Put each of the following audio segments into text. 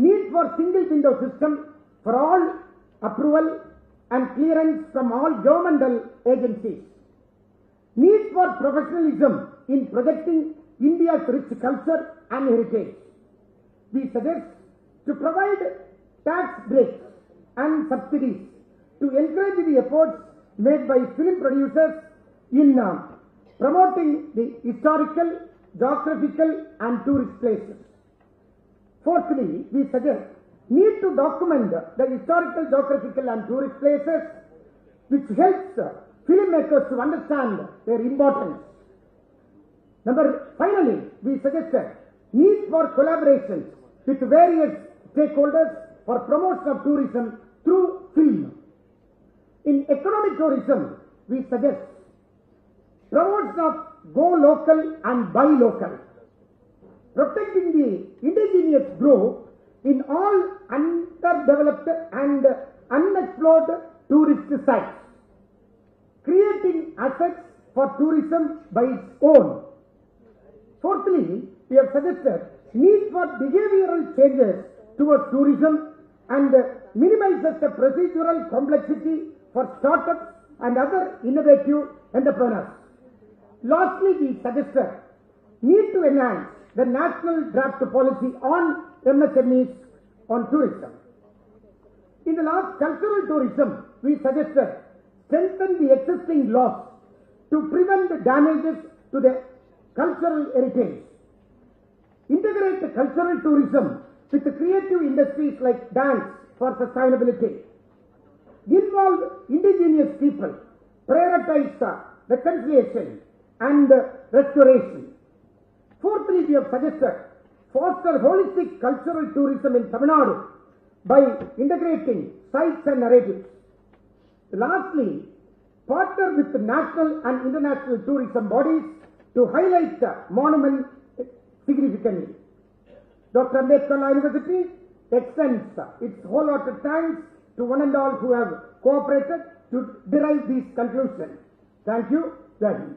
Need for single window system for all approval and clearance from all governmental agencies. Need for professionalism in projecting India's rich culture and heritage. We suggest to provide tax breaks and subsidies to encourage the efforts made by film producers in promoting the historical, geographical and tourist places. Fourthly, we suggest need to document the historical, geographical and tourist places, which helps filmmakers to understand their importance. Finally, we suggested need for collaboration with various stakeholders for promotion of tourism through film. In economic tourism, we suggest promotion of go local and buy local, protecting the indigenous growth in all underdeveloped and unexplored tourist sites, creating assets for tourism by its own. Fourthly, we have suggested need for behavioral changes towards tourism and minimizes the procedural complexity for startups and other innovative entrepreneurs. Lastly, we suggested need to enhance the national draft policy on MSMEs on tourism. In the last cultural tourism, we suggested strengthen the existing laws to prevent the damages to the cultural heritage. Integrate the cultural tourism with the creative industries like dance for sustainability. Involve indigenous people, prioritize reconciliation and restoration. Fourthly, we have suggested foster holistic cultural tourism in Tamil Nadu by integrating sites and narratives. Lastly, partner with the national and international tourism bodies to highlight the monument significantly. Dr. Ambedkar University extends its wholehearted thanks to one and all who have cooperated to derive these conclusions. Thank you. Jai Hind.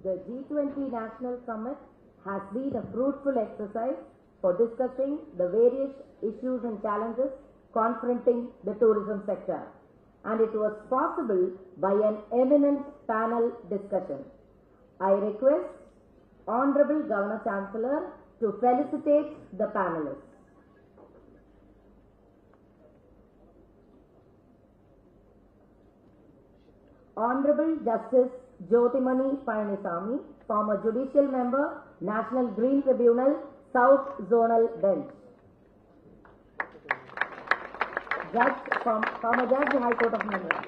The G20 National Summit has been a fruitful exercise for discussing the various issues and challenges confronting the tourism sector, and it was possible by an eminent panel discussion. I request Honorable Governor Chancellor to felicitate the panelists. Honorable Justice Jyothimani Palanisamy, former Judicial Member, National Green Tribunal, South Zonal Bench. Former Judge, High Court of India.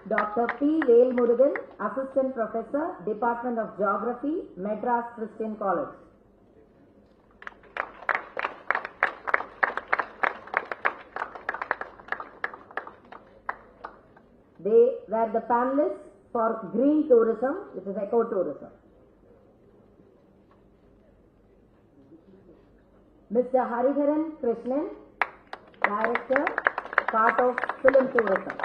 Dr. P. Velmurugan, Assistant Professor, Department of Geography, Madras Christian College. They were the panelists for green tourism, which is ecotourism. Mr. Hariharan Krishnan, Director, part of film tourism.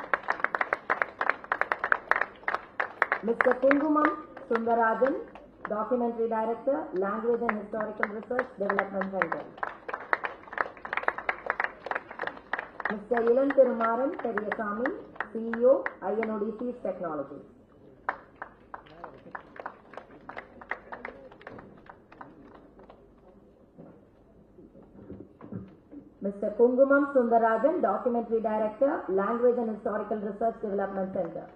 Mr. Kungumam Sundarajan, Documentary Director, Language and Historical Research Development Center. Mr. Ilan Thirumaran Periyasamy, CEO, INODC's Technologies. Mr. Kungumam Sundarajan, Documentary Director, Language and Historical Research Development Center.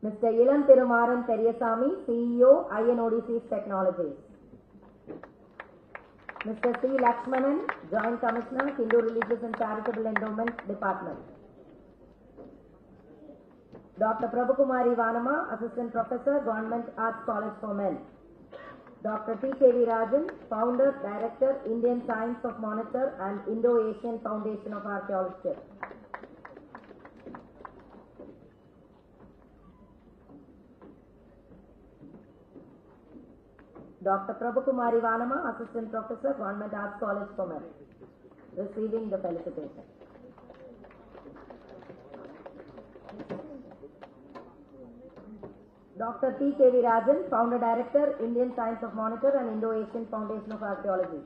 Mr. Ilan Thirumaran Periyasamy, CEO, INODC's Technologies. Mr. C. Lakshmanan, Joint Commissioner, Hindu Religious and Charitable Endowment Department. Dr. Prabhukumari Vanama, Assistant Professor, Government Arts College for Men. Dr. T.K.V. Rajan, Founder, Director, Indian Science of Monitor and Indo-Asian Foundation of Archaeology. Dr. Prabhukumari Vanama, Assistant Professor, Government Arts College, Coimbatore, receiving the felicitation. Dr. T.K.V. Rajan, Founder Director, Indian Science of Monitor and Indo-Asian Foundation of Archaeology.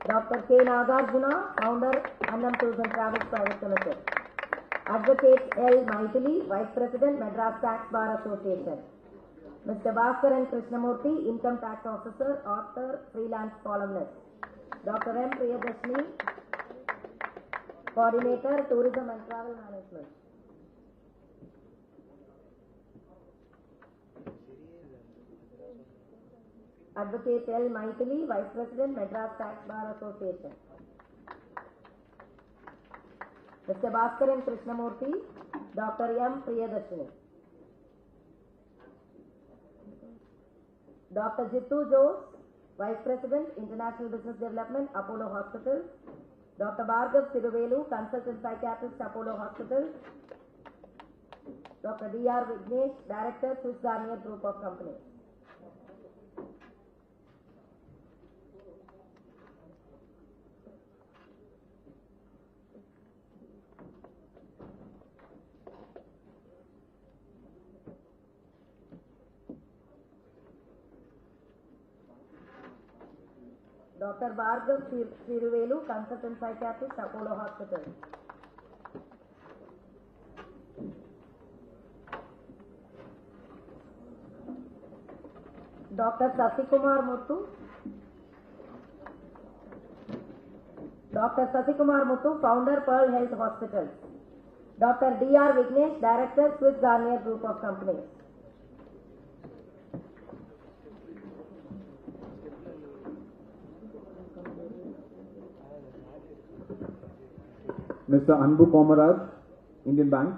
Dr. K. Nagarjuna, Founder, Annam Tours and Travels Private Limited. Advocate L. Maithili, Vice President, Madras Tax Bar Association. Mr. Bhaskaran Krishnamurthy, Income Tax Officer, Author, Freelance Columnist. Dr. M. Priyadashni, Coordinator, Tourism and Travel Management. Advocate L. Maithili, Vice President, Madras Tax Bar Association. Mr. Bhaskaran Krishnamurthy, Dr. M. Priyadashni. Dr. Jittu Jose, Vice President, International Business Development, Apollo Hospital. Dr. Bhargav Siruvelu, Consultant Psychiatrist, Apollo Hospital. Dr. D.R. Vignesh, Director, Swiss Garnier Group of Companies. Dr. Bhargav Siruvelu, Consultant Psychiatrist, Apollo Hospital. Dr. Sasikumar Muthu. Dr. Sasikumar Muthu, Founder, Pearl Health Hospitals. Dr. D.R. Vignesh, Director, Swiss Garnier Group of Companies. Mr. Anbu Komaraj, Indian Bank.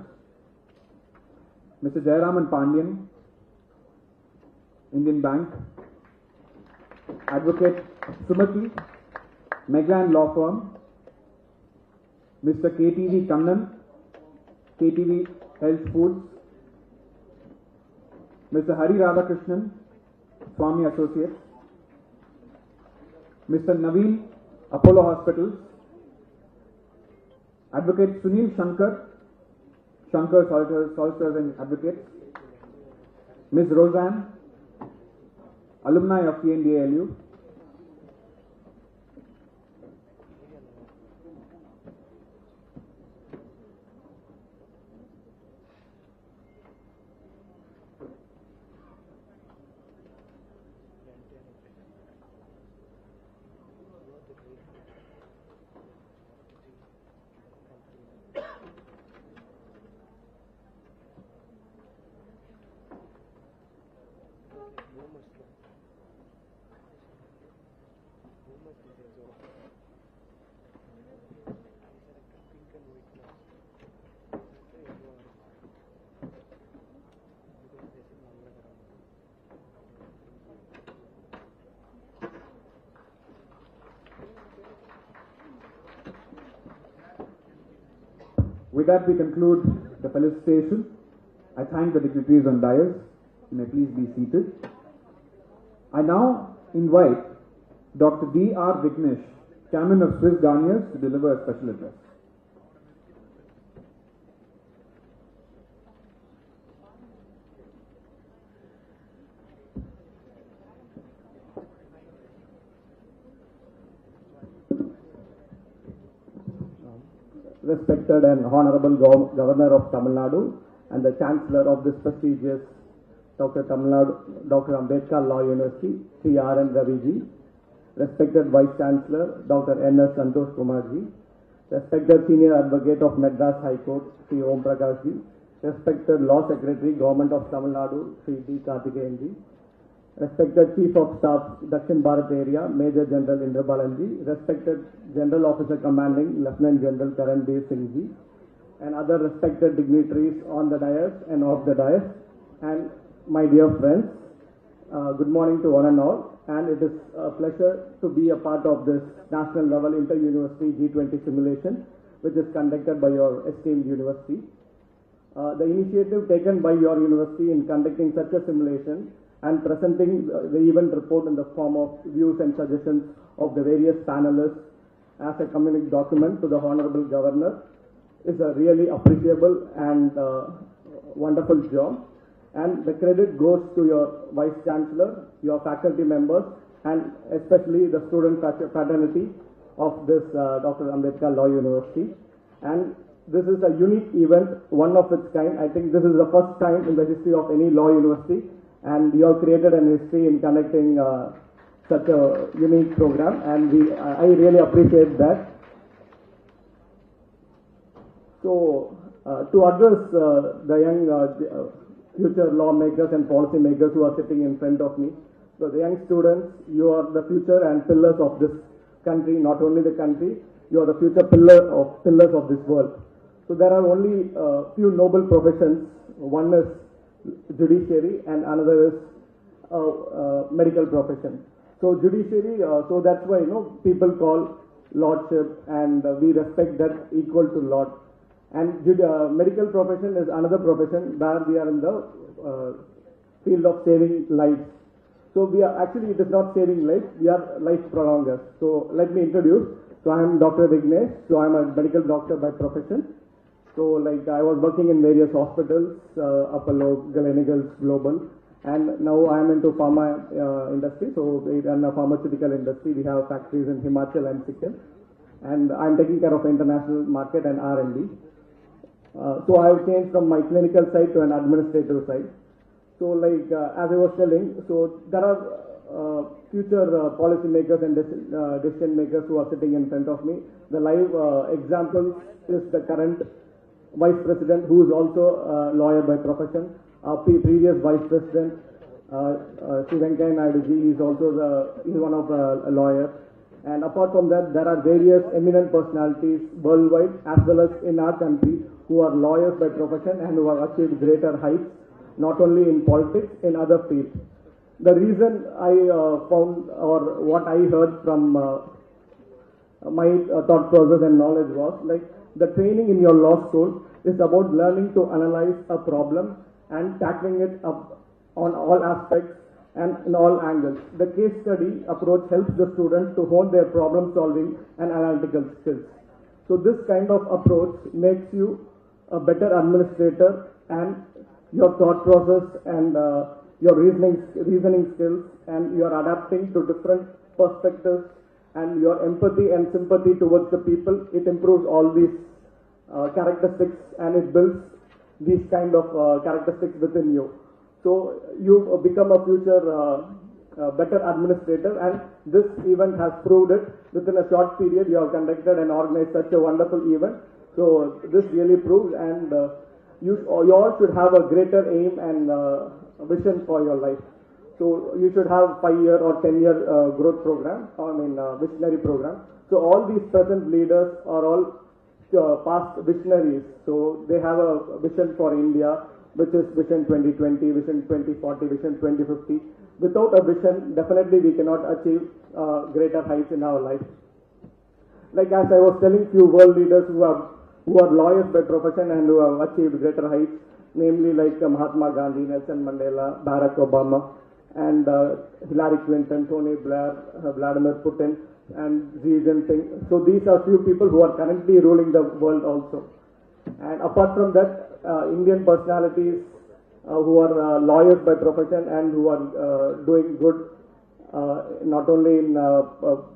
Mr. Jayaraman Pandian, Indian Bank. Advocate Sumati, Megland Law Firm. Mr. KTV Kannan, KTV Health Foods. Mr. Hari Radhakrishnan, Swami Associates. Mr. Naveen, Apollo Hospitals. Advocate Sunil Shankar, Shankar Solicitors and Advocates. Ms. Roseanne, alumni of TNDALU. With that, we conclude the felicitation. I thank the dignitaries on dais. You may please be seated. I now invite Dr. D.R. Vignesh, Chairman of Swiss Garniers, to deliver a special address. Respected and Honorable Governor of Tamil Nadu and the Chancellor of this prestigious Dr. Ambedkar Law University, Sri R.N. Raviji, respected Vice Chancellor Dr. N.S. Santosh Kumarji, respected Senior Advocate of Madras High Court, Sri Om Prakashji, respected Law Secretary, Government of Tamil Nadu, Sri D. Karthikeyanji, respected Chief of Staff, Dakshin Bharat Area, Major General Indra Balanji, respected General Officer Commanding, Lieutenant General Karan Dev Singh Ji, and other respected dignitaries on the dais and off the dais, and my dear friends, Good morning to one and all, and it is a pleasure to be a part of this national level inter-university G20 simulation, which is conducted by your esteemed university. The initiative taken by your university in conducting such a simulation and presenting the event report in the form of views and suggestions of the various panelists as a communique document to the Honorable Governor is a really appreciable and wonderful job. And the credit goes to your Vice Chancellor, your faculty members, and especially the student fraternity of this Dr. Ambedkar Law University. And this is a unique event, one of its kind. I think this is the first time in the history of any law university, and you have created an history in conducting such a unique program, and I really appreciate that. So, to address the young future lawmakers and policy makers who are sitting in front of me, so the young students, you are the future and pillars of this country, not only the country, you are the future pillars of this world. So there are only few noble professions. One is judiciary and another is medical profession. So judiciary, so that's why people call lordship, and we respect that equal to lord. And medical profession is another profession where we are in the field of saving lives. So we are actually, it is not saving lives, we are life prolongers. So let me introduce. So I am Dr. Vignesh. So I am a medical doctor by profession. So I was working in various hospitals, Apollo, Gleneagles, Global, and now I am into pharma industry. So we run a pharmaceutical industry. We have factories in Himachal and Sikkim, and I am taking care of international market and R&D. So I have changed from my clinical side to an administrative side. So as I was telling, so there are future policy makers and decision makers who are sitting in front of me. The live example is the current Vice President, who is also a lawyer by profession. Our previous Vice President, Sri Venkaiah Naidu ji, is also he's one of a lawyer. And apart from that, there are various eminent personalities worldwide as well as in our country who are lawyers by profession and who have achieved greater heights, not only in politics, in other fields. The reason I found, or what I heard from my thought process and knowledge was the training in your law school is about learning to analyze a problem and tackling it up on all aspects and in all angles. The case study approach helps the students to hone their problem solving and analytical skills. So this kind of approach makes you a better administrator, and your thought process and your reasoning skills, and you are adapting to different perspectives, and your empathy and sympathy towards the people, it improves all these characteristics, and it builds these kind of characteristics within you. So you become a future better administrator, and this event has proved it. Within a short period, you have conducted and organized such a wonderful event. So this really proves, and you all should have a greater aim and vision for your life. So you should have 5-year or 10-year growth program, visionary program. So all these present leaders are all past visionaries. So they have a vision for India, which is Vision 2020, Vision 2040, Vision 2050. Without a vision, definitely we cannot achieve greater heights in our life. As I was telling, few world leaders who are lawyers by profession and who have achieved greater heights, namely Mahatma Gandhi, Nelson Mandela, Barack Obama, and Hillary Clinton, Tony Blair, Vladimir Putin, and Xi Jinping. So these are few people who are currently ruling the world also. And apart from that, Indian personalities who are lawyers by profession and who are doing good not only in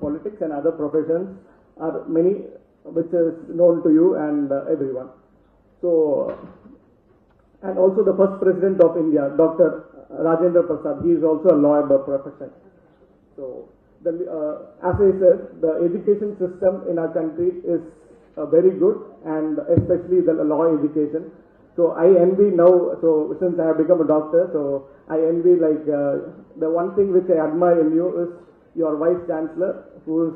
politics and other professions are many, which is known to you and everyone. So, and also the first president of India, Dr. Rajendra Prasad, he is also a lawyer by profession. So, as I said, the education system in our country is very good, and especially the law education. So I envy now, so since I have become a doctor, so I envy the one thing which I admire in you is your Vice Chancellor, who is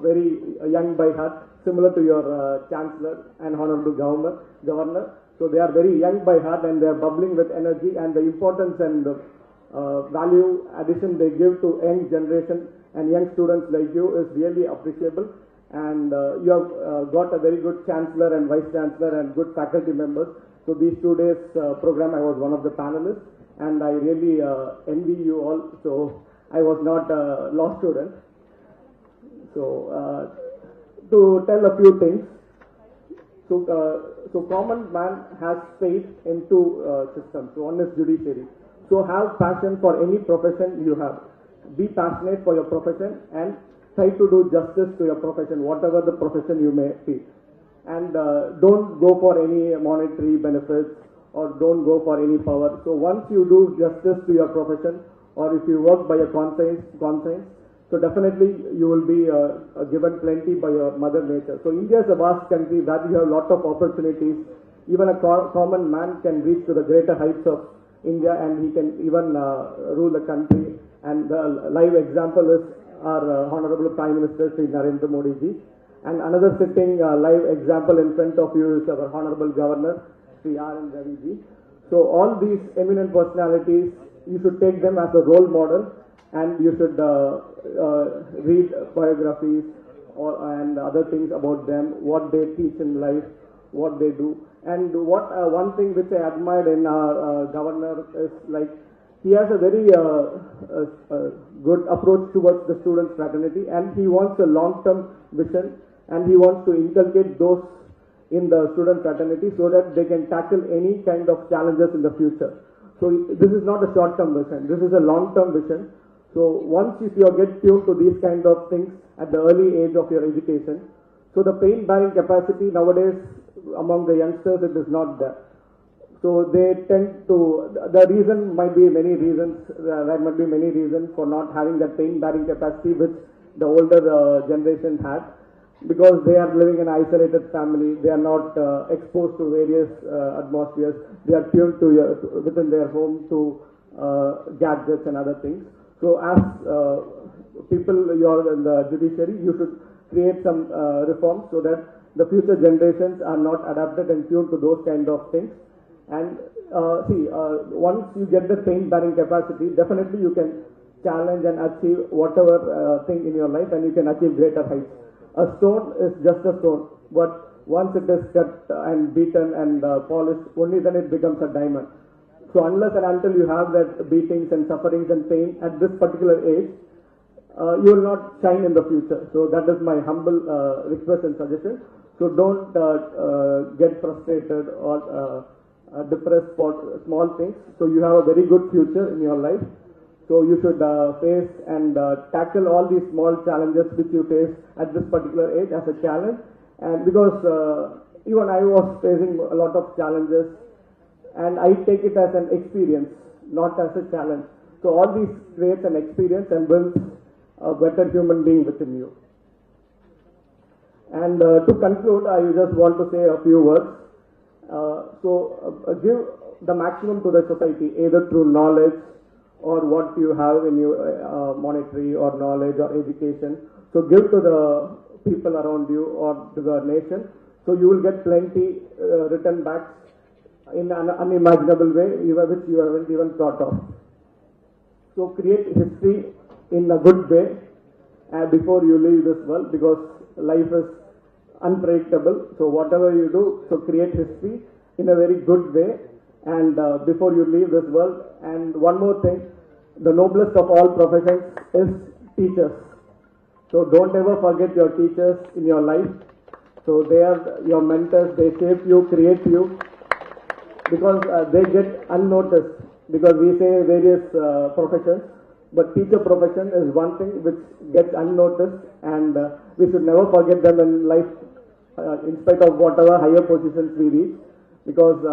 very young by heart, similar to your Chancellor and Honorable Governor. So they are very young by heart and they are bubbling with energy, and the importance and value addition they give to young generation and young students like you is really appreciable. And you have got a very good chancellor and vice chancellor and good faculty members. So these 2 days program, I was one of the panelists, and I really envy you all. So I was not a law student. So to tell a few things. So common man has faith in two systems. One is judiciary. So have passion for any profession you have. Be passionate for your profession and try to do justice to your profession, whatever the profession you may be. And don't go for any monetary benefits or don't go for any power. So once you do justice to your profession, or if you work by a conscience, so definitely you will be given plenty by your mother nature. So India is a vast country where you have a lot of opportunities. Even a common man can reach to the greater heights of India, and he can even rule the country. And the live example is our Honorable Prime Minister Sri Narendra Modi ji. And another sitting live example in front of you is our Honorable Governor Sri R.N. Ravi ji. So all these eminent personalities, you should take them as a role model, and you should read biographies and other things about them, what they teach in life, what they do. And what one thing which I admired in our governor is like he has a very good approach towards the student fraternity, and he wants a long-term vision, and he wants to inculcate those in the student fraternity so that they can tackle any kind of challenges in the future. So this is not a short-term vision, this is a long-term vision. So once if you get tuned to these kind of things at the early age of your education, so the pain-bearing capacity nowadays among the youngsters, it is not there. So they tend to, the reason might be many reasons, there might be many reasons for not having that pain-bearing capacity which the older generation had, because they are living in an isolated family, they are not exposed to various atmospheres, they are tuned to within their home to gadgets and other things. So as people, you are in the judiciary, you should create some reforms so that the future generations are not adapted and tuned to those kind of things. And once you get the pain-bearing capacity, definitely you can challenge and achieve whatever thing in your life, and you can achieve greater heights. A stone is just a stone, but once it is cut and beaten and polished, only then it becomes a diamond. So unless and until you have that beatings and sufferings and pain at this particular age, you will not shine in the future. So that is my humble request and suggestion. So don't get frustrated or depressed for small things. So you have a very good future in your life. So you should face and tackle all these small challenges which you face at this particular age as a challenge. And because even I was facing a lot of challenges, and I take it as an experience, not as a challenge. So all these creates an experience and builds a better human being within you. And to conclude, I just want to say a few words. Give the maximum to the society, either through knowledge or what you have in your monetary or knowledge or education. So give to the people around you or to the nation. So you will get plenty return back in an unimaginable way, which you haven't even thought of. So create history in a good way before you leave this world, because life is unpredictable. So whatever you do, so create history in a very good way and before you leave this world. And one more thing, the noblest of all professions is teachers. So don't ever forget your teachers in your life. So they are your mentors, they shape you, create you, because they get unnoticed, because we say various professions, but teacher profession is one thing which gets unnoticed, and we should never forget them in life in spite of whatever higher positions we reach, because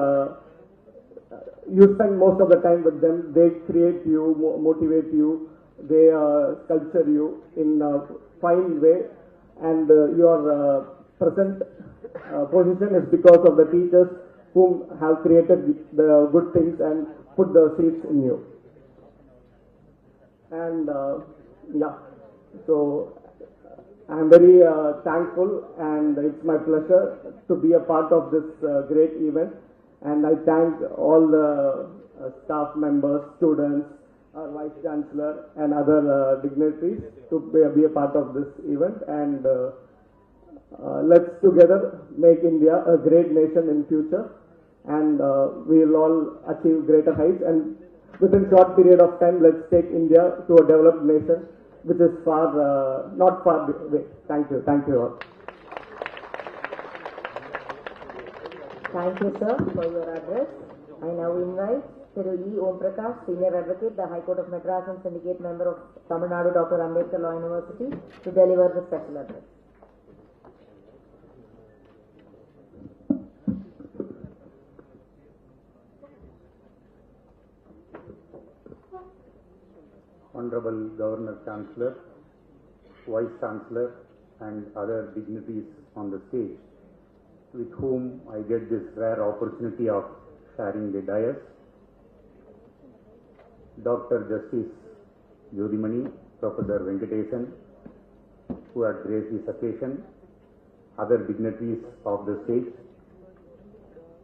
you spend most of the time with them, they create you, motivate you, they sculpture you in a fine way, and your present position is because of the teachers whom have created the good things and put the seeds in you. And so I am very thankful, and it's my pleasure to be a part of this great event. And I thank all the staff members, students, our Vice Chancellor and other dignitaries to be a part of this event, and let's together make India a great nation in future, and we will all achieve greater heights, and within short period of time let's take India to a developed nation which is not far away. Thank you all. Thank you, sir, for your address. I now invite Thiru E. Om Prakash, Senior Advocate, the High Court of Madras and Syndicate Member of Tamil Nadu, Dr. Ambedkar Law University, to deliver the special address. Honorable Governor Chancellor, Vice Chancellor, and other dignitaries on the stage, with whom I get this rare opportunity of sharing the dais. Dr. Justice Jodhimani, Professor Venkatesan, who had graced this occasion, other dignitaries of the stage,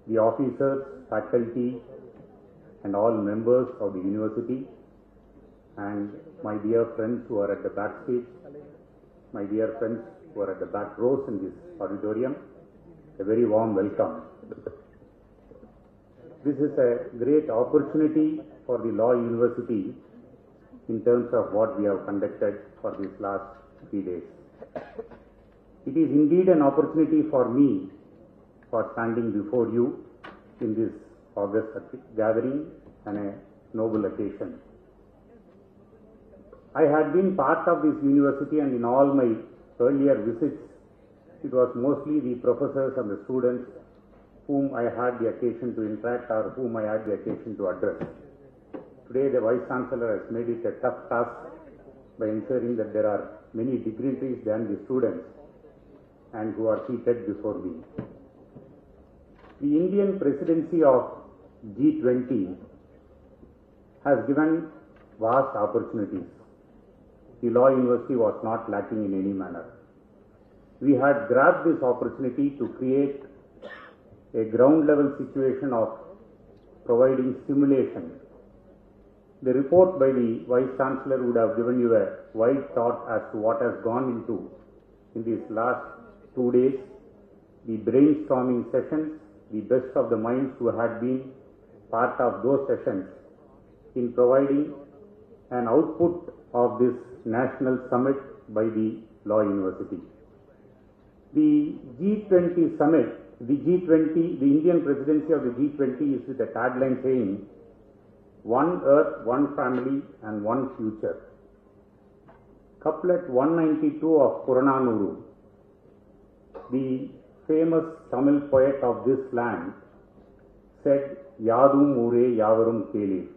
the officers, faculty, and all members of the university, and my dear friends who are at the backstage, my dear friends who are at the back rows in this auditorium, a very warm welcome. This is a great opportunity for the Law University in terms of what we have conducted for these last 3 days. It is indeed an opportunity for me for standing before you in this august gathering and a noble occasion. I had been part of this university, and in all my earlier visits, it was mostly the professors and the students whom I had the occasion to interact or whom I had the occasion to address. Today the Vice Chancellor has made it a tough task by ensuring that there are many dignitaries than the students and who are seated before me. The Indian presidency of G20 has given vast opportunities. The Law University was not lacking in any manner. We had grabbed this opportunity to create a ground level situation of providing stimulation. The report by the Vice Chancellor would have given you a wide thought as to what has gone into in these last 2 days, the brainstorming sessions, the best of the minds who had been part of those sessions in providing an output of this national summit by the Law University. The G20 summit, the Indian presidency of the G20 is with a tagline saying, "One Earth, one family and one future." Couplet 192 of Purananuru, the famous Tamil poet of this land, said, "Yadum Ure Yavarum Kelir."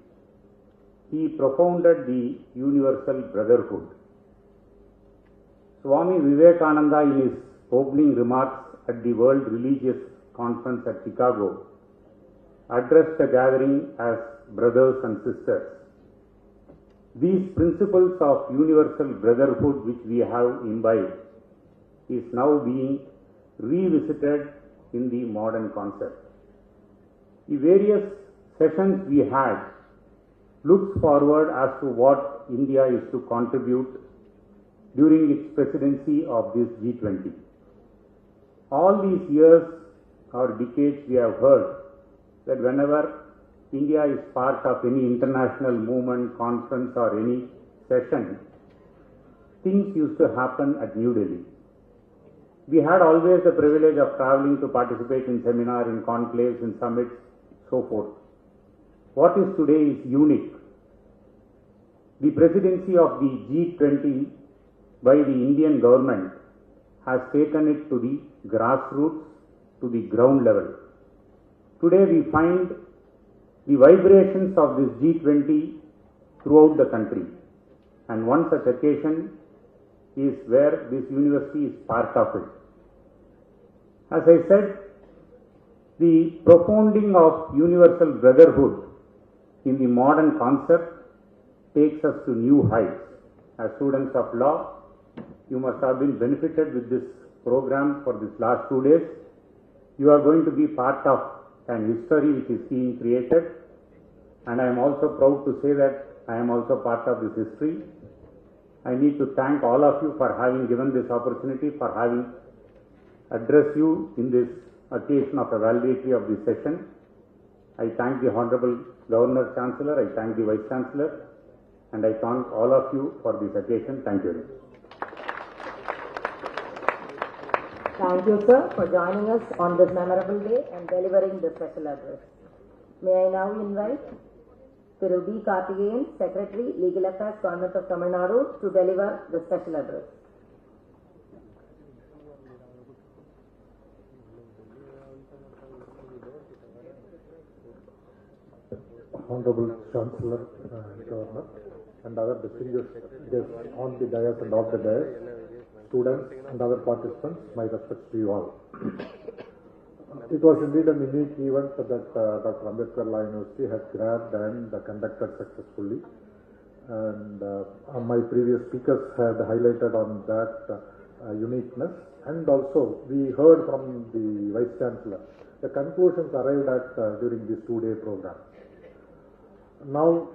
He propounded the universal brotherhood. Swami Vivekananda, in his opening remarks at the World Religious Conference at Chicago, addressed the gathering as brothers and sisters. These principles of universal brotherhood which we have imbibed is now being revisited in the modern concept. The various sessions we had looks forward as to what India is to contribute during its presidency of this G20. All these years or decades we have heard that whenever India is part of any international movement, conference or any session, things used to happen at New Delhi. We had always the privilege of traveling to participate in seminars, in conclaves, in summits, so forth. What is today is unique. The presidency of the G20 by the Indian government has taken it to the grassroots, to the ground level. Today we find the vibrations of this G20 throughout the country, and one such occasion is where this university is part of it. As I said, the propounding of universal brotherhood in the modern concept takes us to new heights. As students of law, you must have been benefited with this program for this last 2 days. You are going to be part of an history which is being created, and I am also proud to say that I am also part of this history. I need to thank all of you for having given this opportunity, for having addressed you in this occasion of a valedictory of this session. I thank the Honorable Governor Chancellor, I thank the Vice Chancellor, and I thank all of you for this occasion. Thank you. Thank you, sir, for joining us on this memorable day and delivering the special address. May I now invite Thiru B. Karthikeyan, Secretary, Legal Affairs, Government of Tamil Nadu, to deliver the special address. Honorable Chancellor, Governor, and other distinguished guests on the dais and off the dais, students and other participants, my respects to you all. It was indeed a unique event that Dr. Ambedkar Law University has grabbed and conducted successfully. And my previous speakers had highlighted on that uniqueness. And also, we heard from the Vice Chancellor the conclusions arrived at during this two-day program. Now,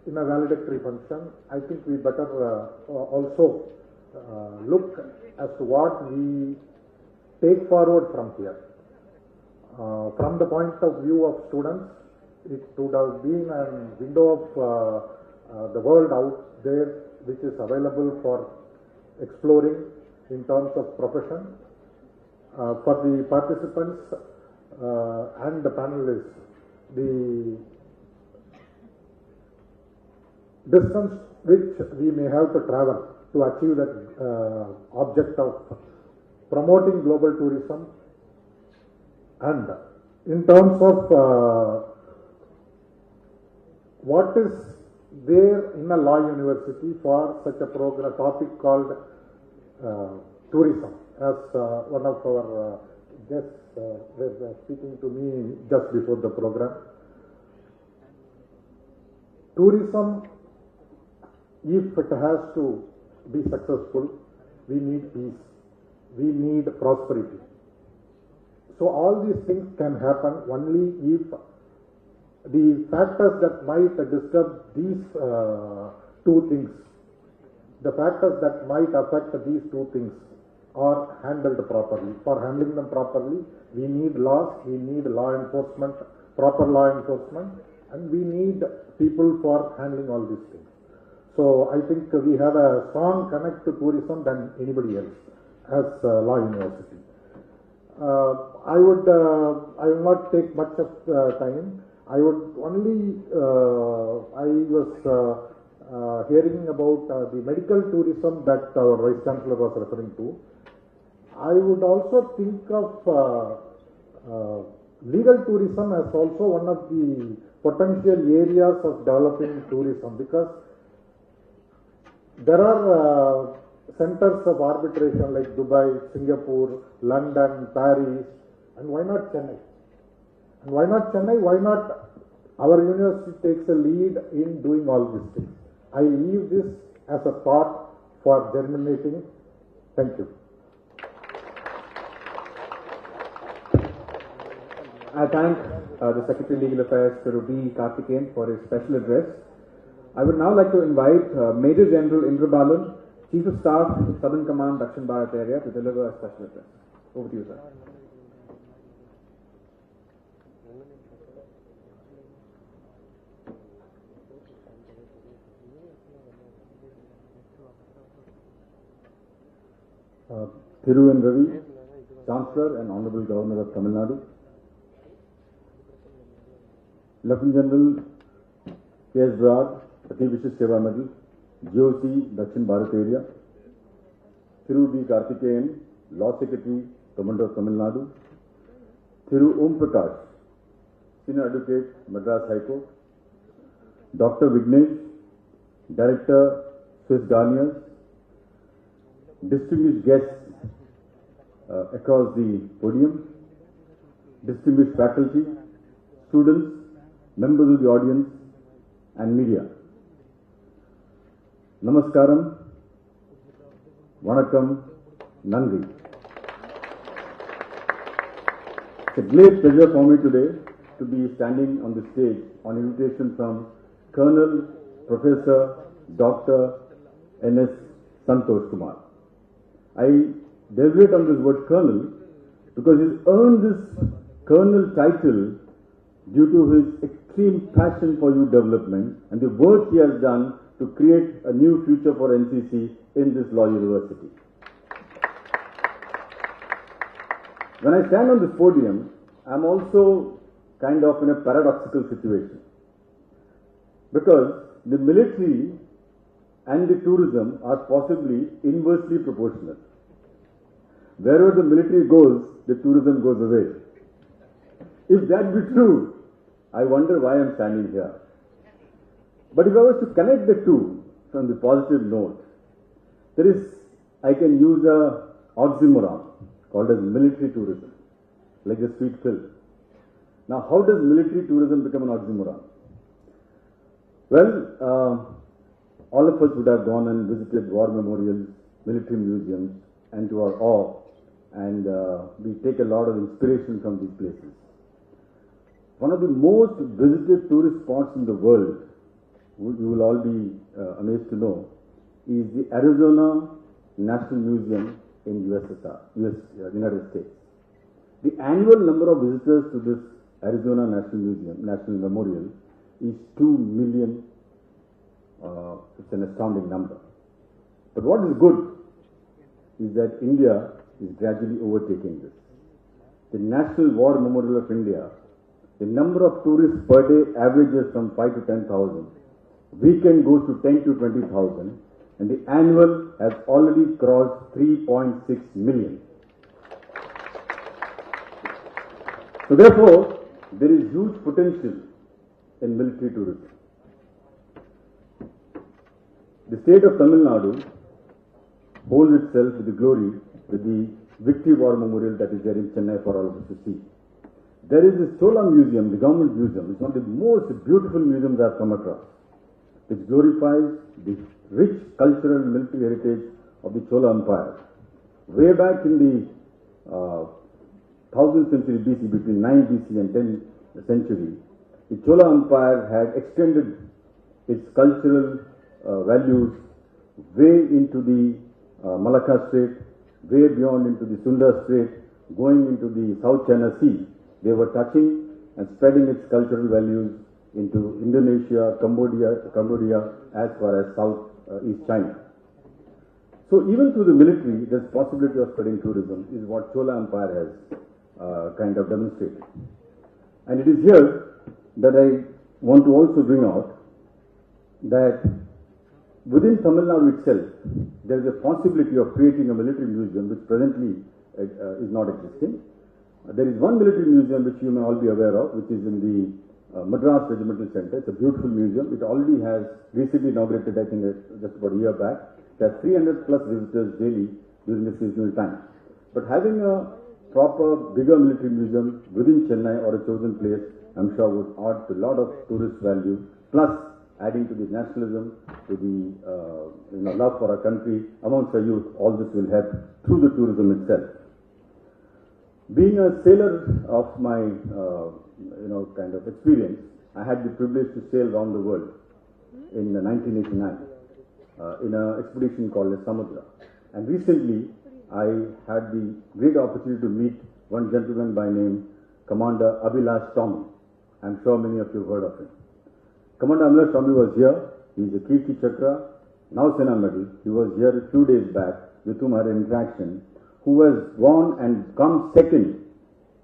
in a valedictory function, I think we better also look as to what we take forward from here. From the point of view of students, it would have been a window of the world out there which is available for exploring in terms of profession. For the participants and the panelists, the distance which we may have to travel to achieve that object of promoting global tourism, and in terms of what is there in a law university for such a program, topic called tourism, as one of our guests were speaking to me just before the program. Tourism, if it has to be successful, we need peace, we need prosperity. So all these things can happen only if the factors that might disturb these two things, the factors that might affect these two things are handled properly. For handling them properly, we need laws, we need law enforcement, proper law enforcement, and we need people for handling all these things. So I think we have a strong connect to tourism than anybody else as Law University. I will not take much of time. I would only, I was hearing about the medical tourism that our Vice Chancellor was referring to. I would also think of legal tourism as also one of the potential areas of developing tourism, because there are centers of arbitration like Dubai, Singapore, London, Paris, and why not Chennai? And why not Chennai? Why not our university takes a lead in doing all these things? I leave this as a thought for germinating. Thank you. I thank the Secretary Legal Affairs, Thiru B. Karthikeyan, for his special address. I would now like to invite Major General Indra Balan, Chief of Staff, Southern Command, Dakshin Bharat area, to deliver a special address. Over to you, sir. Thiru and Ravi, Chancellor and Honorable Governor of Tamil Nadu, Lieutenant General K.S. Brad, Ati Vishis Seva Medal, GOC, Dakshin Bharat area, Thiru B. Karthikeyan, Law Secretary, Government of Tamil Nadu, Thiru Om Prakash, Senior Advocate, Madras High Court, Dr. Vignesh, Director, Swiss Garniers, distinguished guests across the podium, distinguished faculty, students, members of the audience, and media. Namaskaram, Vanakkam, Nandri. It's a great pleasure for me today to be standing on the stage on invitation from Colonel Professor Dr. N.S. Santosh Kumar. I deliberate on this word colonel because he's earned this colonel title due to his extreme passion for youth development and the work he has done to create a new future for NCC in this law university. When I stand on this podium, I'm also kind of in a paradoxical situation because the military and the tourism are possibly inversely proportional. Wherever the military goes, the tourism goes away. If that be true, I wonder why I'm standing here. But if I was to connect the two from the positive note, I can use a oxymoron called as military tourism, like a sweet pill. Now, how does military tourism become an oxymoron? Well, all of us would have gone and visited war memorials, military museums, and to our awe, and we take a lot of inspiration from these places. One of the most visited tourist spots in the world, you will all be amazed to know, is the Arizona National Museum in United States. The annual number of visitors to this Arizona National Memorial is 2 million. It's an astounding number. But what is good is that India is gradually overtaking this. The National War Memorial of India, the number of tourists per day averages from 5 to 10,000. Weekend goes to 10 to 20,000, and the annual has already crossed 3.6 million. So therefore, there is huge potential in military tourism. The state of Tamil Nadu holds itself with the glory with the Victory War Memorial that is there in Chennai for all of us to see. There is a Chola Museum, the government museum. It's one of the most beautiful museums I've come across, which glorifies the rich cultural and military heritage of the Chola Empire. Way back in the 1000th century BC, between 9 BC and 10th century, the Chola Empire had extended its cultural values way into the Malacca Strait, way beyond into the Sunda Strait, going into the South China Sea. They were touching and spreading its cultural values into Indonesia, Cambodia, as far as East China. So even through the military, there's possibility of spreading tourism, is what Chola Empire has kind of demonstrated. And it is here that I want to also bring out that within Tamil Nadu itself, there is a possibility of creating a military museum which presently is not existing. There is one military museum which you may all be aware of, which is in the Madras Regimental Center. It's a beautiful museum. It already has recently inaugurated, I think, just about a year back. It has 300 plus visitors daily during the seasonal time. But having a proper, bigger military museum within Chennai or a chosen place, I'm sure would add a lot of tourist value, plus adding to the nationalism, to the love for our country amongst our youth. All this will help through the tourism itself. Being a sailor of my kind of experience, I had the privilege to sail around the world in 1989 in an expedition called the Samudra. And recently, I had the great opportunity to meet one gentleman by name Commander Abhilash Tommy. I'm sure many of you have heard of him. Commander Abhilash Tommy was here. He's a Kirti Chakra, now Sena Medal. He was here a few days back with whom I had an interaction, who has won and come second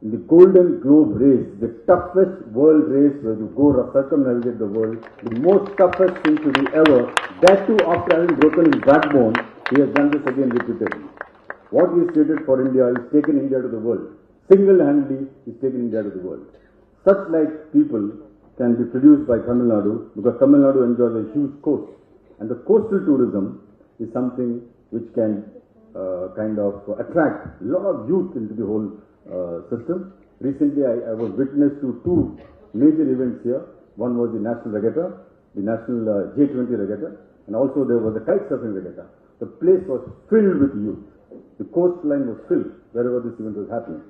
in the Golden Globe race, the toughest world race where you go circumnavigate the world, the most toughest thing to do ever. That too after having broken his backbone, he has done this again repeatedly. What he stated for India is taken India to the world. Single-handedly, he's taken India to the world. Such like people can be produced by Tamil Nadu, because Tamil Nadu enjoys a huge coast. And the coastal tourism is something which can kind of attract a lot of youth into the whole system. Recently, I was witness to two major events here. One was the National Regatta, the National G20 Regatta, and also there was a kite surfing regatta. The place was filled with youth. The coastline was filled wherever this event was happening.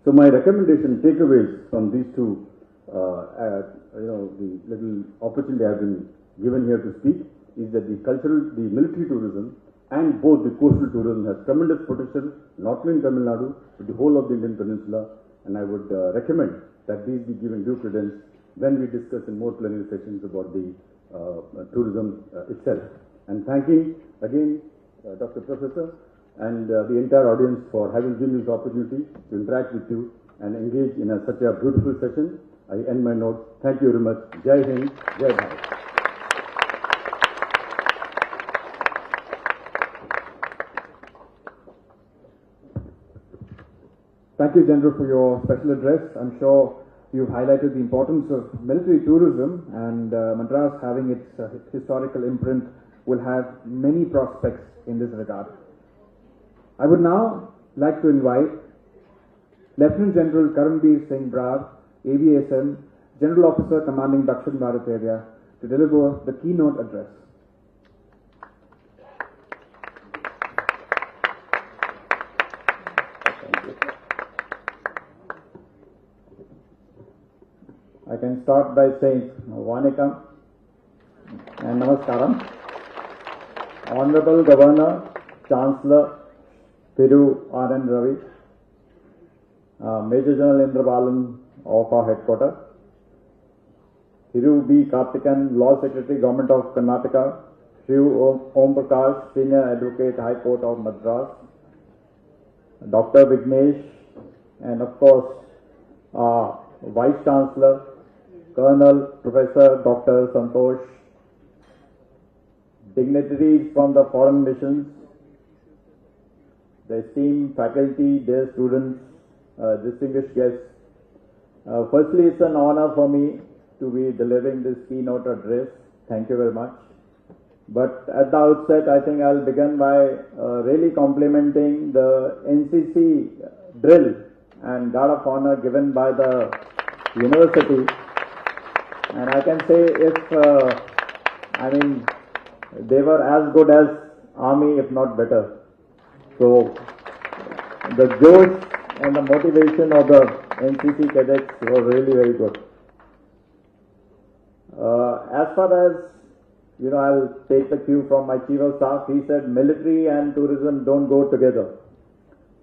So my recommendation, takeaways from these two, the little opportunity I have been given here to speak is that the military tourism and both the coastal tourism has tremendous potential, not only in Tamil Nadu, but the whole of the Indian Peninsula. And I would recommend that these be given due credence when we discuss in more plenary sessions about the tourism itself. And thanking again Dr. Professor and the entire audience for having given this opportunity to interact with you and engage in such a beautiful session. I end my note. Thank you very much. Jai Hind, Jai Bharat. Thank you, General, for your special address. I'm sure you've highlighted the importance of military tourism, and Madras, having its historical imprint, will have many prospects in this regard. I would now like to invite Lieutenant General Karanbir Singh Brar, AVSM, General Officer Commanding Dakshin Bharat Area, to deliver the keynote address. I can start by saying Vanakkam and Namaskaram. Honorable Governor, Chancellor Thiru R.N. Ravi, Major General Indra Balan of our headquarters, Thiru B. Kartikan, Law Secretary, Government of Karnataka, Shri Om Prakash, Senior Advocate, High Court of Madras, Dr. Vignesh, and of course, Vice Chancellor, Colonel Professor Dr. Santosh, dignitaries from the foreign missions, the esteemed faculty, dear students, distinguished guests. Firstly, it's an honor for me to be delivering this keynote address. Thank you very much. But at the outset, I think I'll begin by really complimenting the NCC drill and guard of honor given by the university. And I can say they were as good as army, if not better. So the joy and the motivation of the NCC cadets were really very good. As far as, I'll take the cue from my Chief of Staff. He said military and tourism don't go together.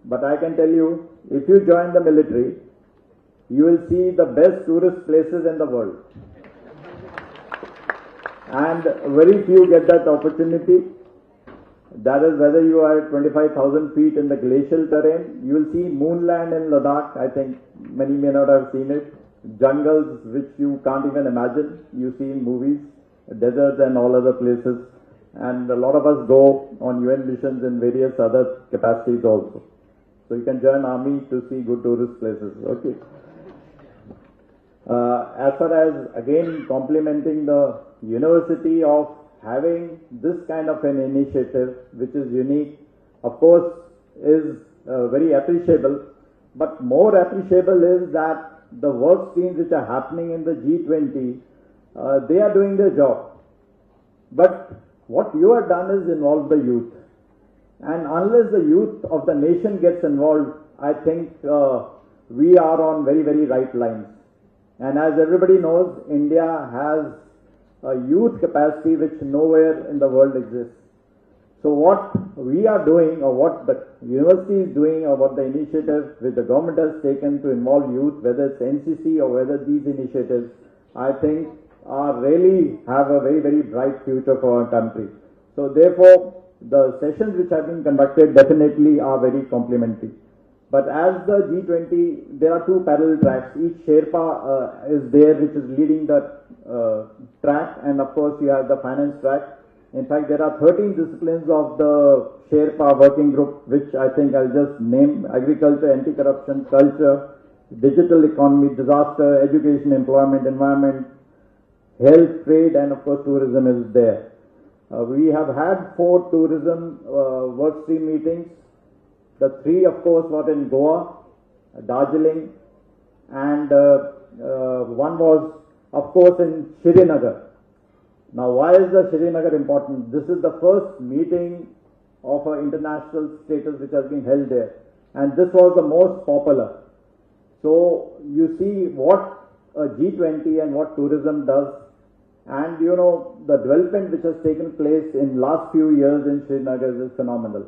But I can tell you, if you join the military, you will see the best tourist places in the world. And very few get that opportunity. That is whether you are at 25,000 feet in the glacial terrain. You will see moonland in Ladakh. I think many may not have seen it. Jungles which you can't even imagine. You see in movies. Deserts and all other places. And a lot of us go on UN missions in various other capacities also. So you can join army to see good tourist places. Okay. As far as, again, complimenting the university of having this kind of an initiative, which is unique, of course, is very appreciable. But more appreciable is that the work streams which are happening in the G20, they are doing their job. But what you have done is involve the youth. And unless the youth of the nation gets involved, I think we are on very, very right lines. And as everybody knows, India has a youth capacity which nowhere in the world exists. So what we are doing, or what the university is doing, or what the initiative which the government has taken to involve youth, whether it's NCC or whether these initiatives, I think really have a very, very bright future for our country. So therefore, the sessions which have been conducted definitely are very complimentary. But as the G20, there are two parallel tracks. Each Sherpa is there, which is leading the track, and of course you have the finance track. In fact, there are 13 disciplines of the Sherpa working group, which I think I'll just name: agriculture, anti-corruption, culture, digital economy, disaster, education, employment, environment, health, trade, and of course tourism is there. We have had 4 tourism work stream meetings. The 3, of course, were in Goa, Darjeeling, and one was, of course, in Srinagar. Now, why is the Srinagar important? This is the first meeting of an international status which has been held there, and this was the most popular. So, you see what a G20 and what tourism does, And you know, the development which has taken place in last few years in Srinagar is phenomenal.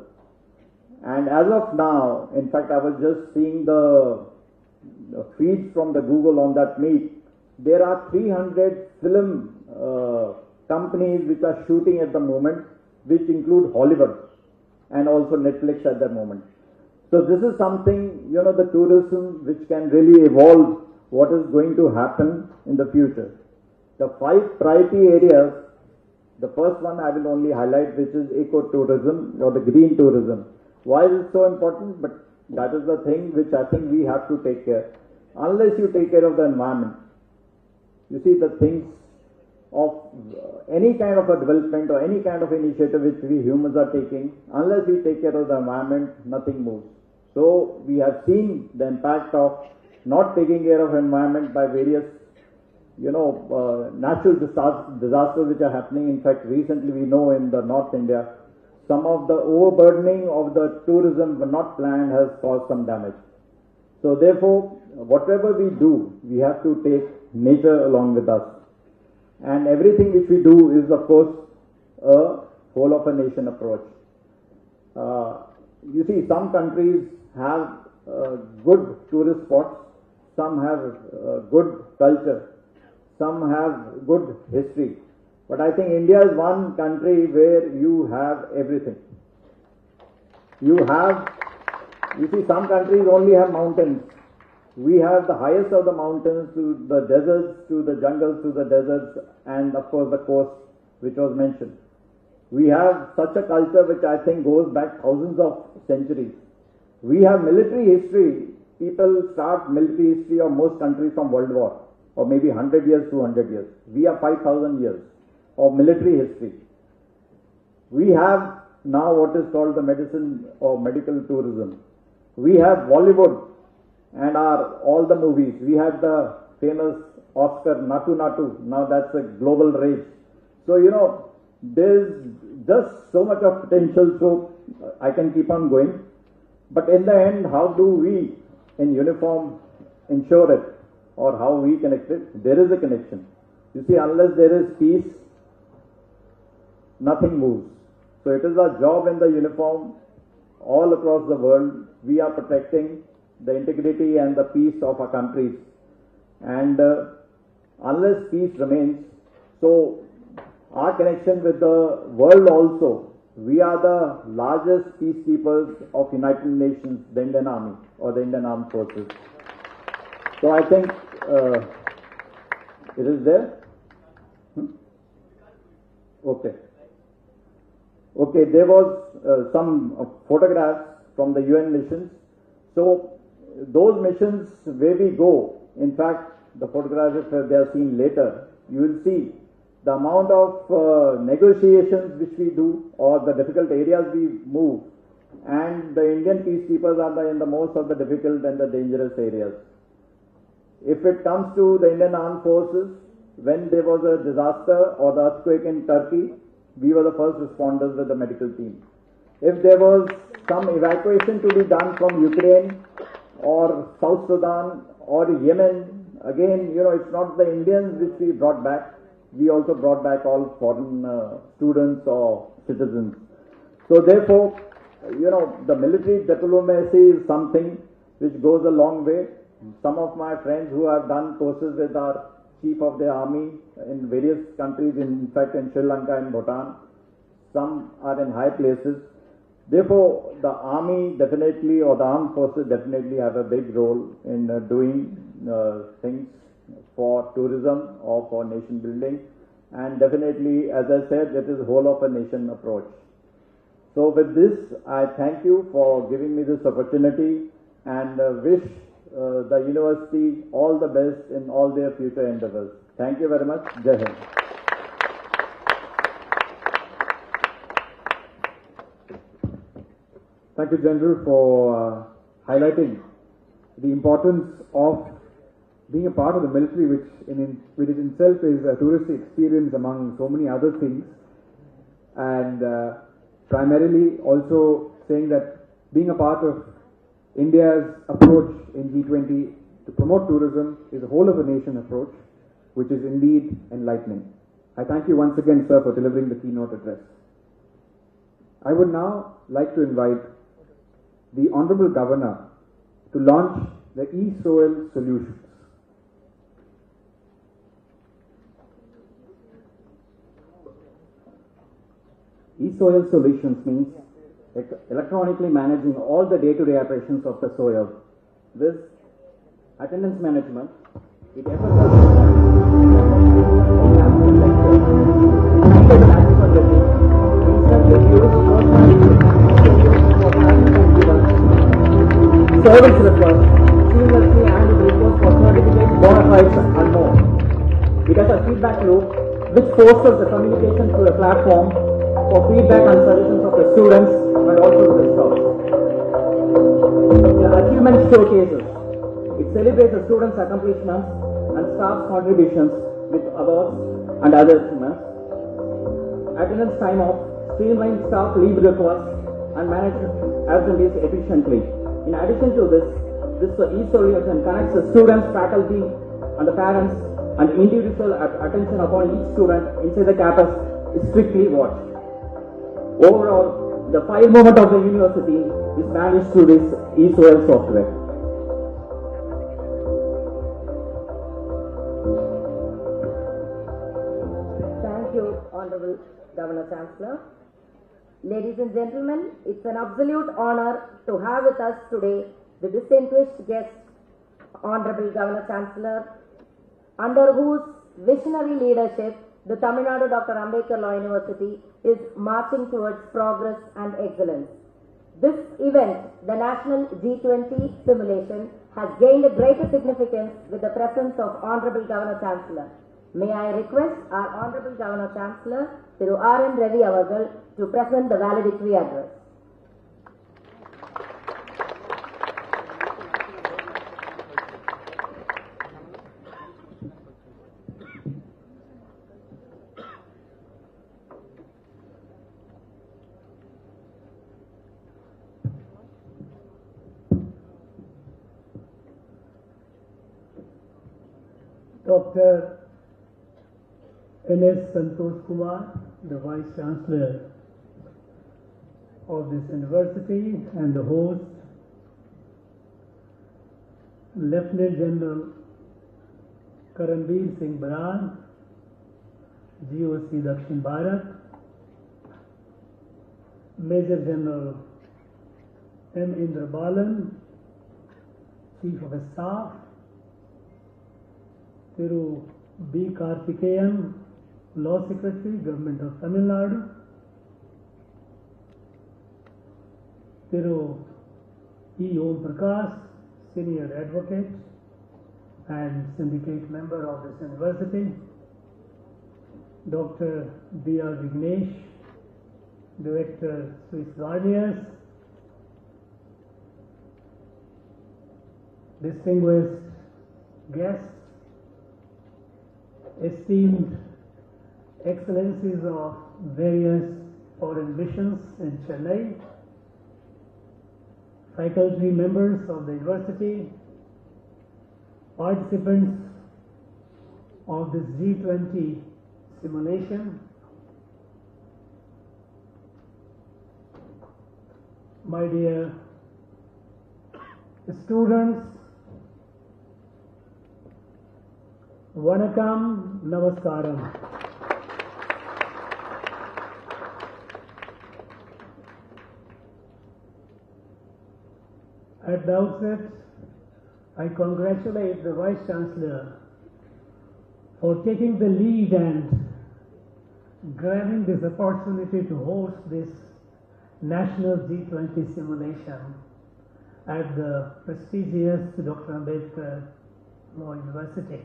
And as of now, in fact, I was just seeing the feeds from the Google on that meet. There are 300 film companies which are shooting at the moment, which include Hollywood and also Netflix at the moment. So this is something, you know, the tourism which can really evolve what is going to happen in the future. The 5 priority areas, the first one I will only highlight, which is eco-tourism or the green tourism. Why is it so important? But that is the thing which I think we have to take care. Unless you take care of the environment, you see the things of any kind of a development or any kind of initiative which we humans are taking, unless we take care of the environment, nothing moves. So we have seen the impact of not taking care of environment by various, you know, natural disasters which are happening. In fact, recently we know in the North India, some of the overburdening of the tourism not planned has caused some damage. So therefore, whatever we do, we have to take nature along with us. And everything which we do is, of course, a whole of a nation approach. You see, some countries have good tourist spots, some have good culture, some have good history. But I think India is one country where you have everything. You see, some countries only have mountains. We have the highest of the mountains, to the deserts, to the jungles, to the deserts, and of course the coast, which was mentioned. We have such a culture which I think goes back thousands of centuries. We have military history. People start military history of most countries from World War, or maybe 100 years, 200 years. We have 5,000 years of military history. We have now what is called the medicine or medical tourism. We have Bollywood and all the movies. We had the famous Oscar Natu Natu. Now that's a global rage. So, you know, there's just so much of potential, so I can keep on going. But in the end, how do we in uniform ensure it, or how we connect it? There is a connection. You see, unless there is peace, nothing moves. So it is our job in the uniform all across the world. We are protecting the integrity and the peace of our countries. And unless peace remains, so our connection with the world also, we are the largest peacekeepers of United Nations, the Indian Army or the Indian Armed Forces. So I think it is there. Okay. Okay, there was some photographs from the UN missions. So those missions where we go, in fact, the photographs, if they are seen later, you will see the amount of negotiations which we do, or the difficult areas we move, and the Indian peacekeepers are in the most of the difficult and the dangerous areas. If it comes to the Indian Armed Forces, when there was a disaster or the earthquake in Turkey, we were the first responders with the medical team. If there was some evacuation to be done from Ukraine or South Sudan or Yemen, again, you know, it's not the Indians which we brought back. We also brought back all foreign students or citizens. So therefore, you know, the military diplomacy is something which goes a long way. Some of my friends who have done courses with our chief of the army in various countries, in fact in Sri Lanka and Bhutan, some are in high places. Therefore, the army definitely, or the armed forces definitely have a big role in doing things for tourism or for nation building. And definitely, as I said, it is a whole of a nation approach. So with this, I thank you for giving me this opportunity and wish the university all the best in all their future endeavors. Thank you very much. Jai Hind. Thank you, General, for highlighting the importance of being a part of the military, which in itself is a touristic experience among so many other things, and primarily also saying that being a part of India's approach in G20 to promote tourism is a whole of a nation approach, which is indeed enlightening. I I thank you once again, sir, for delivering the keynote address. I would now like to invite the Honorable Governor to launch the e-soil solutions. E-soil solutions means electronically managing all the day-to-day operations of the soil. This attendance management, it service request, seamlessly handle requests for certificates, bona fides and more. It has a feedback loop which fosters the communication through a platform for feedback and suggestions of the students and also to the staff. The achievement showcases. It celebrates the students' accomplishments and staff's contributions with awards and other achievements. Attendance time off, streamline staff leave requests and manage absentees efficiently. In addition to this e-solution connects the students, faculty and the parents, and individual attention upon each student inside the campus is strictly watched. Overall, the file movement of the university is managed through this e-soil software. Thank you, Honorable Governor Chancellor. Ladies and gentlemen, it's an absolute honor to have with us today the distinguished guest, Honorable Governor Chancellor, under whose visionary leadership the Tamil Nadu Dr. Ambedkar Law University is marching towards progress and excellence. This event, the National G20 simulation, has gained a greater significance with the presence of Honorable Governor Chancellor. May I request our Honorable Governor Chancellor, Thiru R. N. Ravi Avargal, to present the valedictory address. Dr. N.S. Santosh Kumar, the Vice Chancellor of this university and the host, Lieutenant General Karanveer Singh Baran, GOC Dakshin Bharat, Major General M. Indra Balan, Chief of Staff, Thiru B. Karthikeyan, Law Secretary, Government of Tamil Nadu, Thiru E. Om Prakash, Senior Advocate and Syndicate Member of this University, Dr. D.R. Vignesh, Director, Swiss Guardians, distinguished guests, esteemed excellencies of various foreign missions in Chennai, faculty members of the university, participants of this G20 simulation, my dear students, Vanakkam, Namaskaram. At the outset, I congratulate the Vice Chancellor for taking the lead and grabbing this opportunity to host this National G20 simulation at the prestigious Dr. Ambedkar Law University.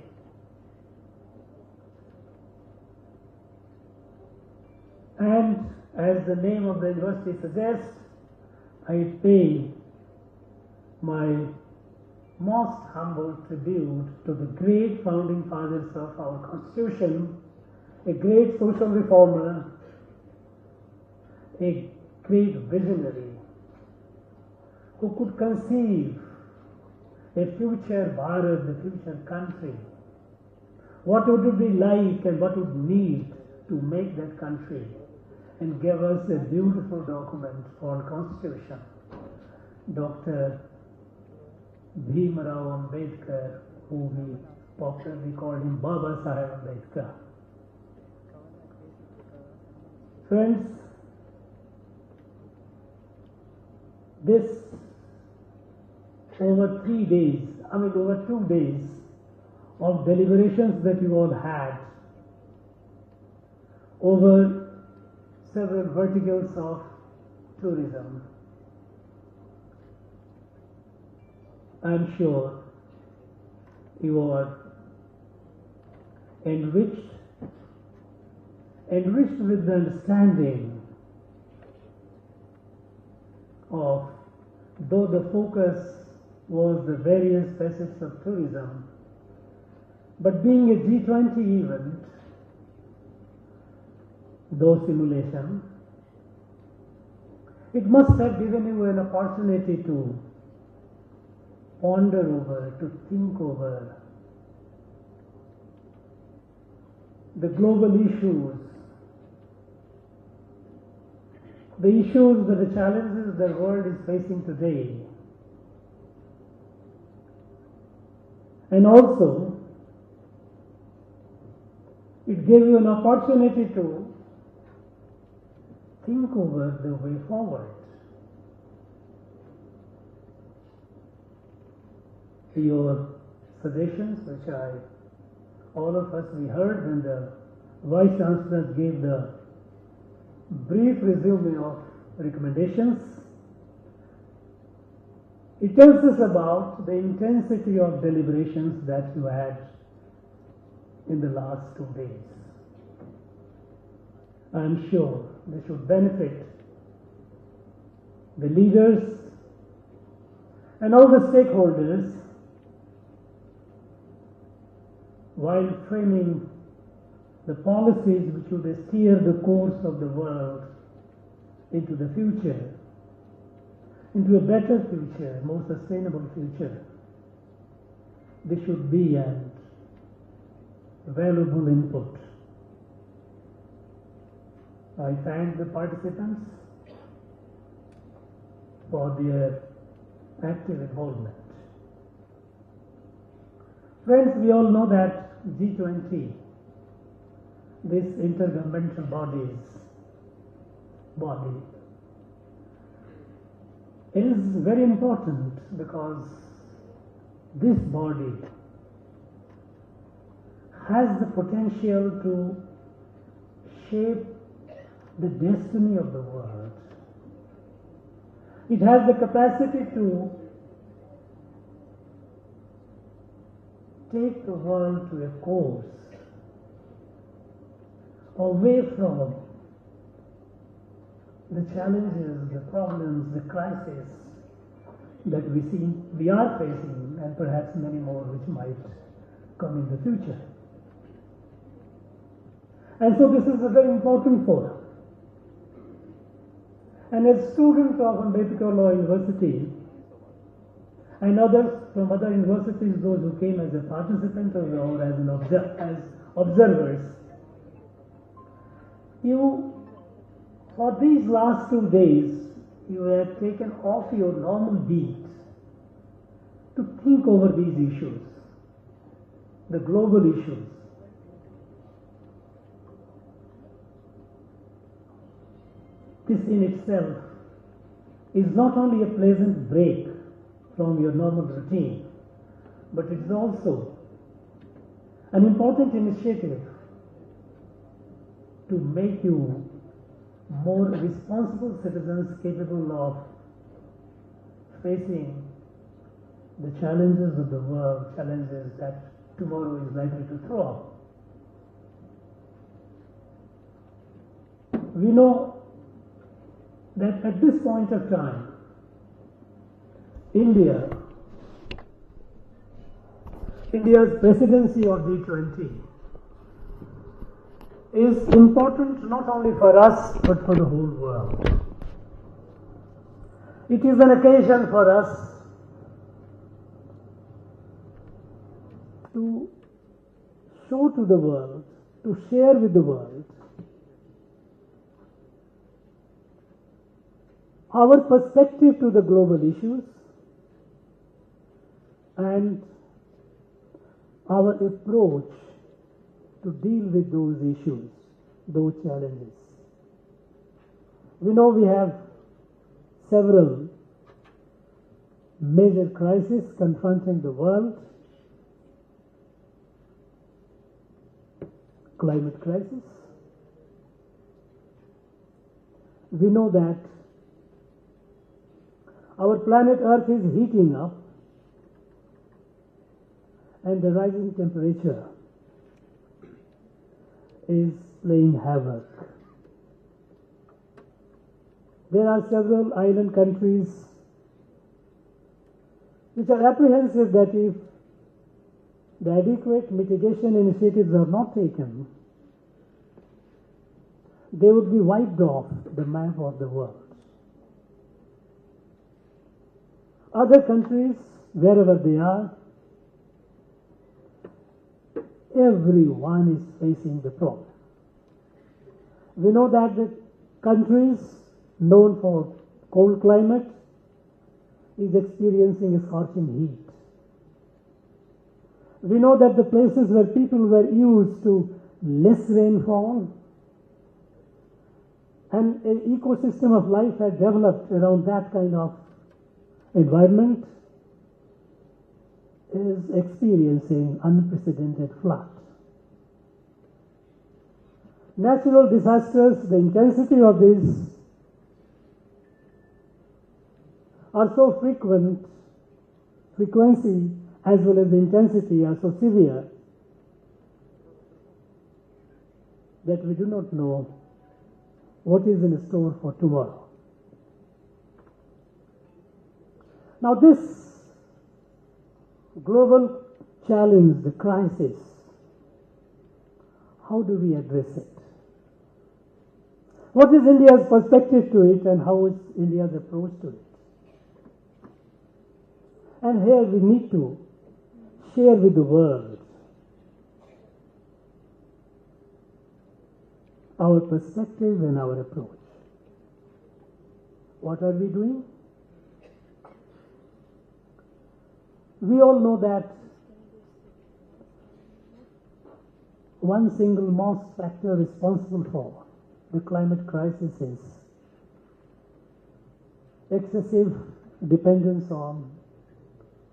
And as the name of the university suggests, I pay my most humble tribute to the great founding fathers of our Constitution, a great social reformer, a great visionary who could conceive a future Bharat, the future country, what would it be like and what would need to make that country and gave us a beautiful document called Constitution. Dr. Bhimrao Ambedkar, who we popularly called him Baba Saheb Ambedkar. Friends, this over 2 days of deliberations that you all had over several verticals of tourism, I am sure you are enriched with the understanding of, though the focus was the various facets of tourism, but being a G20 event, though simulation, it must have given you an opportunity to ponder over, to think over the global issues, the challenges the world is facing today, and also it gave you an opportunity to think over the way forward. Your suggestions, which all of us we heard when the Vice Chancellor gave the brief resume of recommendations, it tells us about the intensity of deliberations that you had in the last 2 days. I am sure this should benefit the leaders and all the stakeholders while framing the policies which would steer the course of the world into the future, into a better future, more sustainable future. This should be an valuable input. I thank the participants for their active involvement. Friends, we all know that G20, this intergovernmental body, is very important because this body has the potential to shape the destiny of the world. It has the capacity to take the world to a course away from the challenges, the problems, the crises that we are facing, and perhaps many more which might come in the future. And so this is a very important forum. And as student of Ambedkar Law University and others from other universities, those who came as a participant or as observers, for these last 2 days, you have taken off your normal beat to think over these issues, the global issues. This in itself is not only a pleasant break from your normal routine, but it is also an important initiative to make you more responsible citizens capable of facing the challenges of the world, challenges that tomorrow is likely to throw up. We know that at this point of time, India's presidency of G20 is important not only for us but for the whole world. It is an occasion for us to show to the world, to share with the world our perspective to the global issues, and our approach to deal with those issues, those challenges. We know we have several major crises confronting the world. Climate crisis. We know that our planet Earth is heating up and the rising temperature is playing havoc. There are several island countries which are apprehensive that if the adequate mitigation initiatives are not taken, they would be wiped off the map of the world. Other countries, wherever they are, everyone is facing the problem. We know that the countries known for cold climate is experiencing a scorching heat. We know that the places where people were used to less rainfall and an ecosystem of life had developed around that kind of environment is experiencing unprecedented flood. Natural disasters, the intensity of these are so frequency as well as the intensity are so severe that we do not know what is in store for tomorrow. Now this global challenge, the crisis, how do we address it? What is India's perspective to it and how is India's approach to it? And here we need to share with the world our perspective and our approach. What are we doing? We all know that one single most factor responsible for the climate crisis is excessive dependence on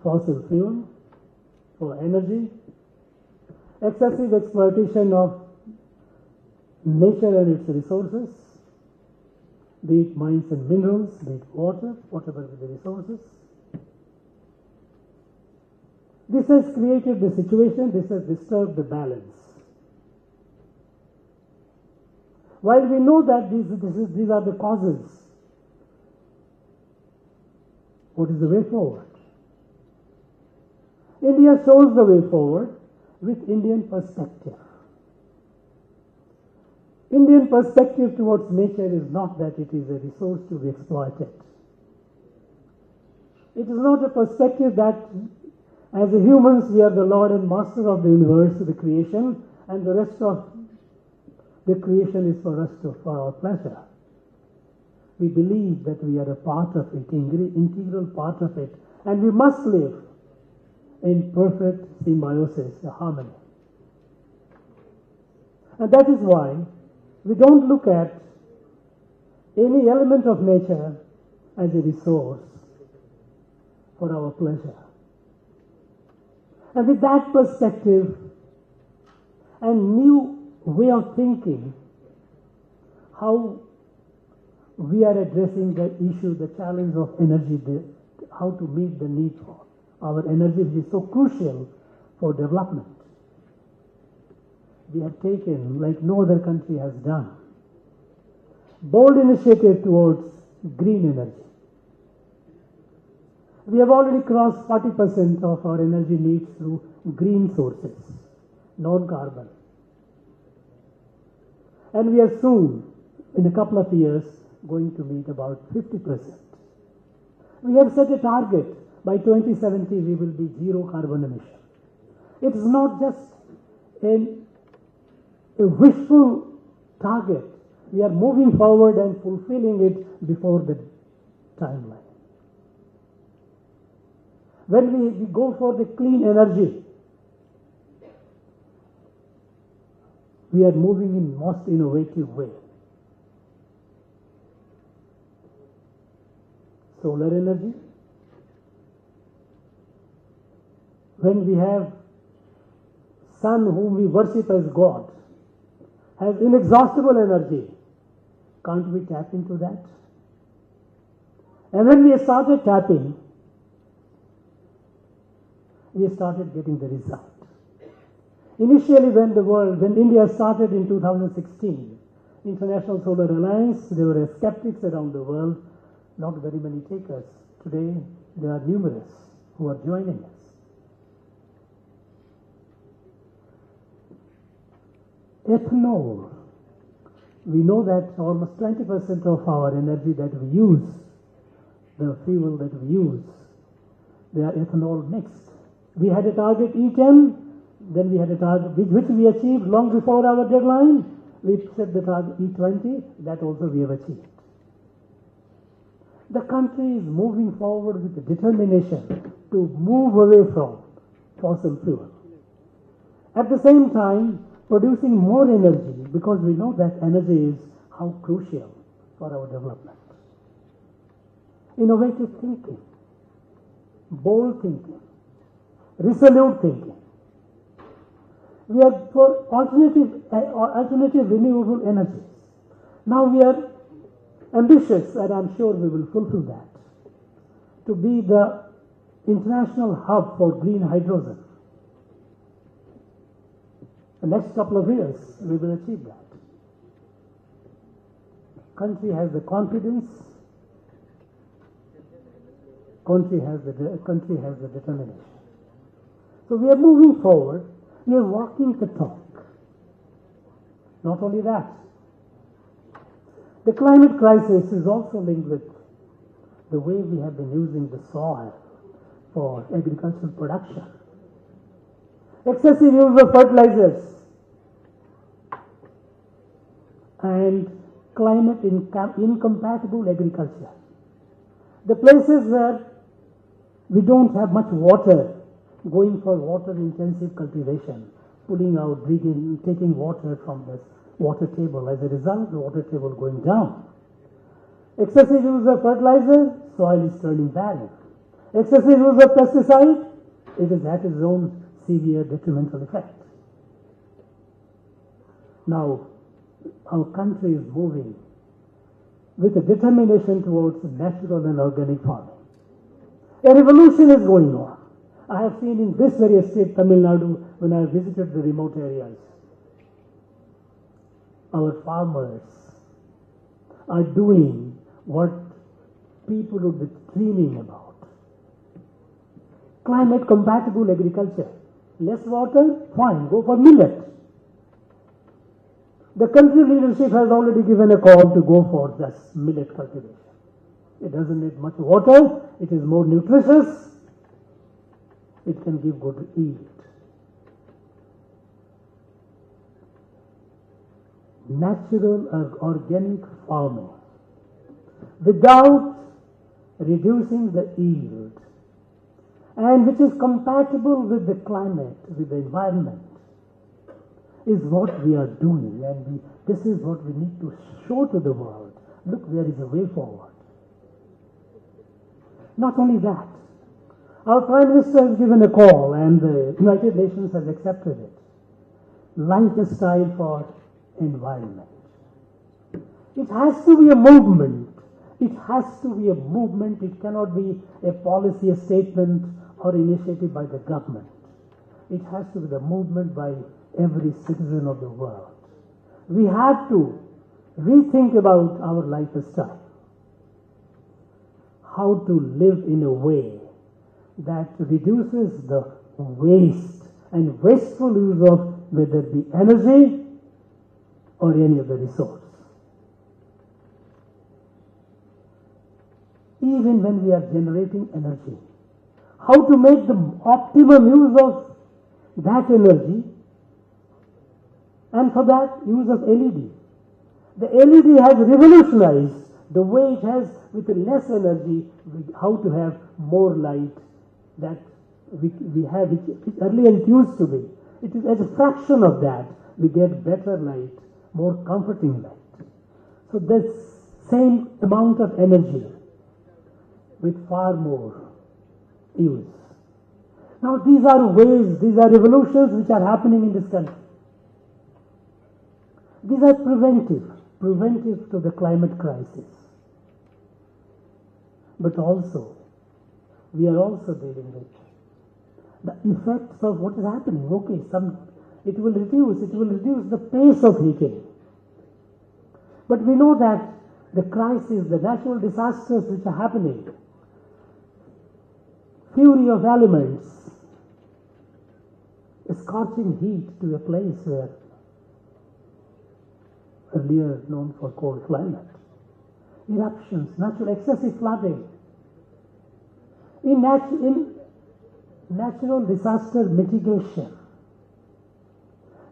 fossil fuel for energy, excessive exploitation of nature and its resources, be it mines and minerals, be it water, whatever the resources. This has created the situation, this has disturbed the balance. While we know that these are the causes, what is the way forward? India shows the way forward with Indian perspective. Indian perspective towards nature is not that it is a resource to be exploited. It is not a perspective that as humans we are the Lord and Master of the universe, the creation, and the rest of the creation is for us for our pleasure. We believe that we are a part of it, integral part of it, and we must live in perfect symbiosis, harmony. And that is why we don't look at any element of nature as a resource for our pleasure. And with that perspective and new way of thinking, how we are addressing the issue, the challenge of energy, how to meet the need for our energy, which is so crucial for development. We have taken, like no other country has done, bold initiative towards green energy. We have already crossed 40% of our energy needs through green sources, non-carbon. And we are soon, in a couple of years, going to meet about 50%. We have set a target. By 2070, we will be zero carbon emission. It is not just a wishful target. We are moving forward and fulfilling it before the timeline. When we go for the clean energy, we are moving in most innovative way. Solar energy. When we have sun whom we worship as God, has inexhaustible energy, can't we tap into that? And when we started tapping, we started getting the result. Initially when India started in 2016, International Solar Alliance, there were skeptics around the world, not very many takers. Today, there are numerous who are joining us. Ethanol. We know that almost 20% of our energy that we use, the fuel that we use, they are ethanol mixed. We had a target E10, then we had a target which we achieved long before our deadline. We set the target E20, that also we have achieved. The country is moving forward with determination to move away from fossil fuel. At the same time, producing more energy, because we know that energy is how crucial for our development. Innovative thinking, bold thinking, resolute thinking. We are for alternative renewable energies. Now we are ambitious, and I'm sure we will fulfill that, to be the international hub for green hydrogen. The next couple of years, we will achieve that. Country has the confidence. Country has the determination. So we are moving forward. We are walking the talk. Not only that, the climate crisis is also linked with the way we have been using the soil for agricultural production. Excessive use of fertilizers and climate incompatible agriculture. The places where we don't have much water, going for water intensive cultivation, pulling out, taking water from the water table. As a result, the water table going down. Excessive use of fertilizer, soil is turning barren. Excessive use of pesticide, it has had its own severe detrimental effect. Now, our country is moving with a determination towards natural and organic farming. A revolution is going on. I have seen in this very state, Tamil Nadu, when I visited the remote areas, our farmers are doing what people would be dreaming about. Climate compatible agriculture. Less water, fine, go for millet. The country leadership has already given a call to go for this millet cultivation. It doesn't need much water, it is more nutritious, it can give good yield. Natural or organic farming without reducing the yield, and which is compatible with the climate, with the environment, is what we are doing, and this is what we need to show to the world. Look, there is a way forward. Not only that, our Prime Minister has given a call, and the United Nations has accepted it. Lifestyle for environment. It has to be a movement. It has to be a movement. It cannot be a policy, a statement, or initiative by the government. It has to be the movement by every citizen of the world. We have to rethink about our lifestyle. How to live in a way that reduces the waste and wasteful use of whether it be energy or any other resource. Even when we are generating energy, how to make the optimum use of that energy, and for that use of LED. The LED has revolutionized the way it has with less energy, how to have more light that we have, which earlier it used to be. It is as a fraction of that, we get better light, more comforting light. So this same amount of energy with far more use. Now these are ways, these are revolutions which are happening in this country. These are preventive to the climate crisis. But also, we are also dealing with the effects of what is happening. Okay, it will reduce the pace of heating. But we know that the crisis, the natural disasters which are happening, fury of elements, scorching heat to a place where earlier known for cold climate, eruptions, natural excessive flooding. In natural disaster mitigation,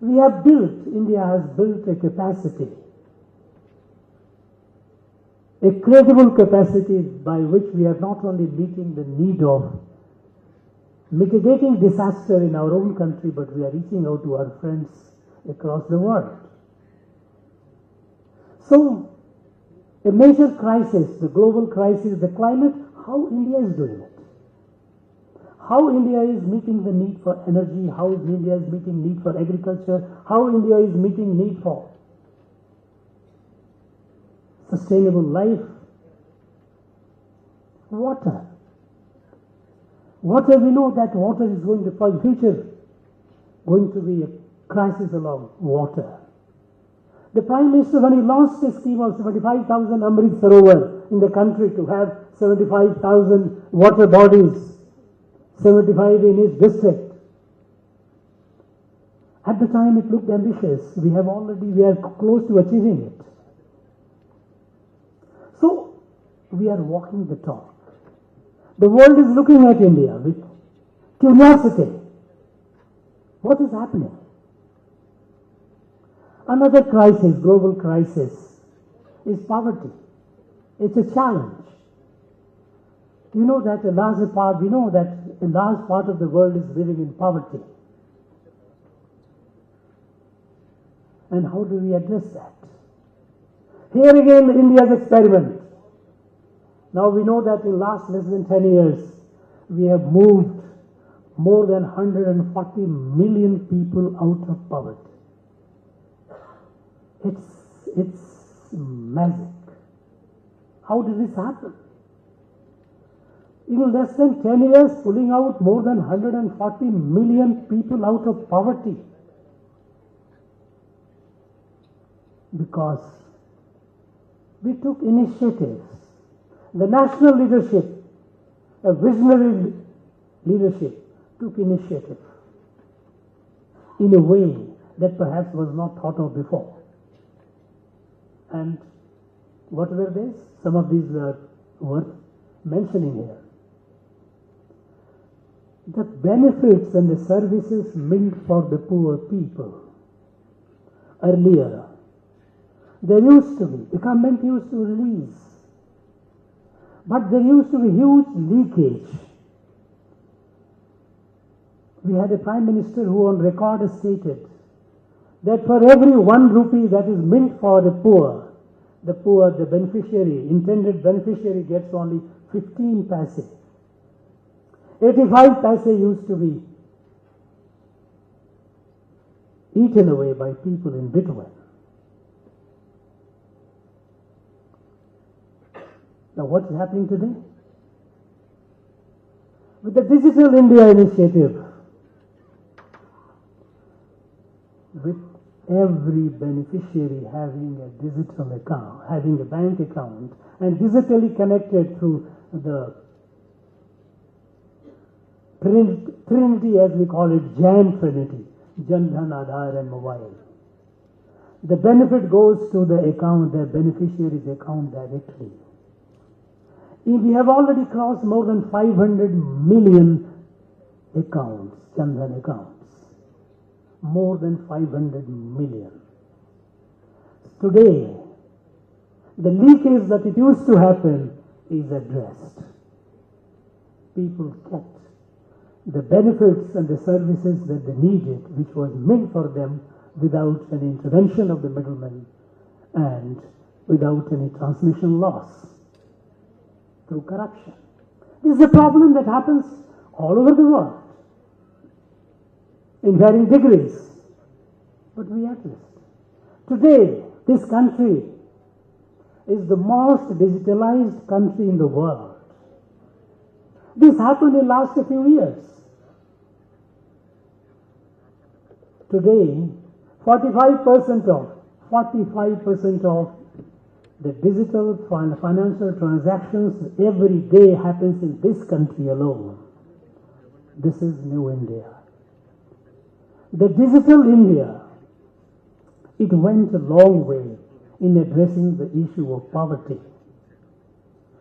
India has built a capacity, a credible capacity by which we are not only meeting the need of mitigating disaster in our own country, but we are reaching out to our friends across the world. So, a major crisis, the global crisis, the climate, how India is doing it. How India is meeting the need for energy, how India is meeting need for agriculture, how India is meeting need for sustainable life. Water. Water, we know that water is going to, for the future, going to be a crisis along water. The Prime Minister, when he launched a scheme of 75,000 Amrit Sarovar in the country to have 75,000 water bodies, 75 in his district. At the time it looked ambitious. We are close to achieving it. So, we are walking the talk. The world is looking at India with curiosity. What is happening? Another crisis, global crisis, is poverty. It's a challenge. We know that a large part of the world is living in poverty. And how do we address that? Here again, India's experiment. Now we know that in less than 10 years, we have moved more than 140 million people out of poverty. It's magic. How did this happen? In less than 10 years, pulling out more than 140 million people out of poverty. Because we took initiatives. The national leadership, a visionary leadership, took initiative in a way that perhaps was not thought of before. And what were these? Some of these are worth mentioning here. The benefits and the services meant for the poor people. Earlier, there used to be, the government used to release, but there used to be huge leakage. We had a Prime Minister who on record stated that for every 1 rupee that is meant for the beneficiary, intended beneficiary gets only 15 paise. 85 paise used to be eaten away by people in between. Now what is happening today? With the Digital India initiative, with every beneficiary having a digital account, having a bank account, and digitally connected through the Trinity, as we call it, Jan Trinity, Jan Dhan, Aadhaar and mobile. The benefit goes to the account, the beneficiary's account directly. We have already crossed more than 500 million accounts, Jan Dhan accounts. More than 500 million. Today, the leakage that it used to happen is addressed. People get the benefits and the services that they needed, which was meant for them without any intervention of the middlemen and without any transmission loss through corruption. This is a problem that happens all over the world in varying degrees, but we address it. Today, this country is the most digitalized country in the world. This happened in the last few years. Today, 45% of the digital financial transactions every day happens in this country alone. This is New India. The digital India, it went a long way in addressing the issue of poverty.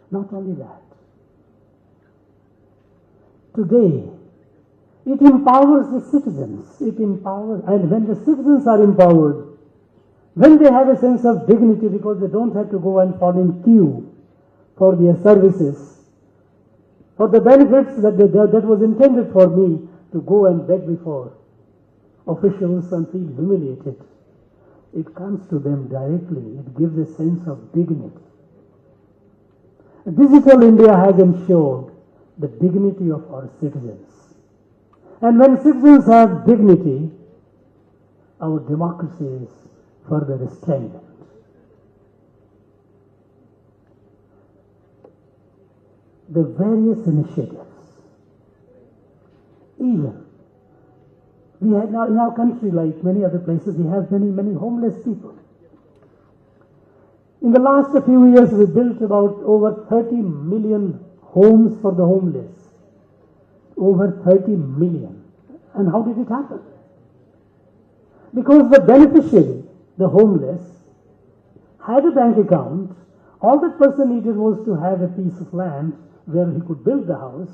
Not only that, today, it empowers the citizens. And when the citizens are empowered, when they have a sense of dignity because they don't have to go and fall in queue for their services, for the benefits that was intended for me to go and beg before officials and feel humiliated, it comes to them directly. It gives a sense of dignity. Digital India has ensured the dignity of our citizens. And when citizens have dignity, our democracy is further strengthened. The various initiatives, even we have now in our country, like many other places, we have many homeless people. In the last few years, we built about over 30 million homes for the homeless. Over 30 million. And how did it happen? Because the beneficiary, the homeless, had a bank account. All that person needed was to have a piece of land where he could build the house.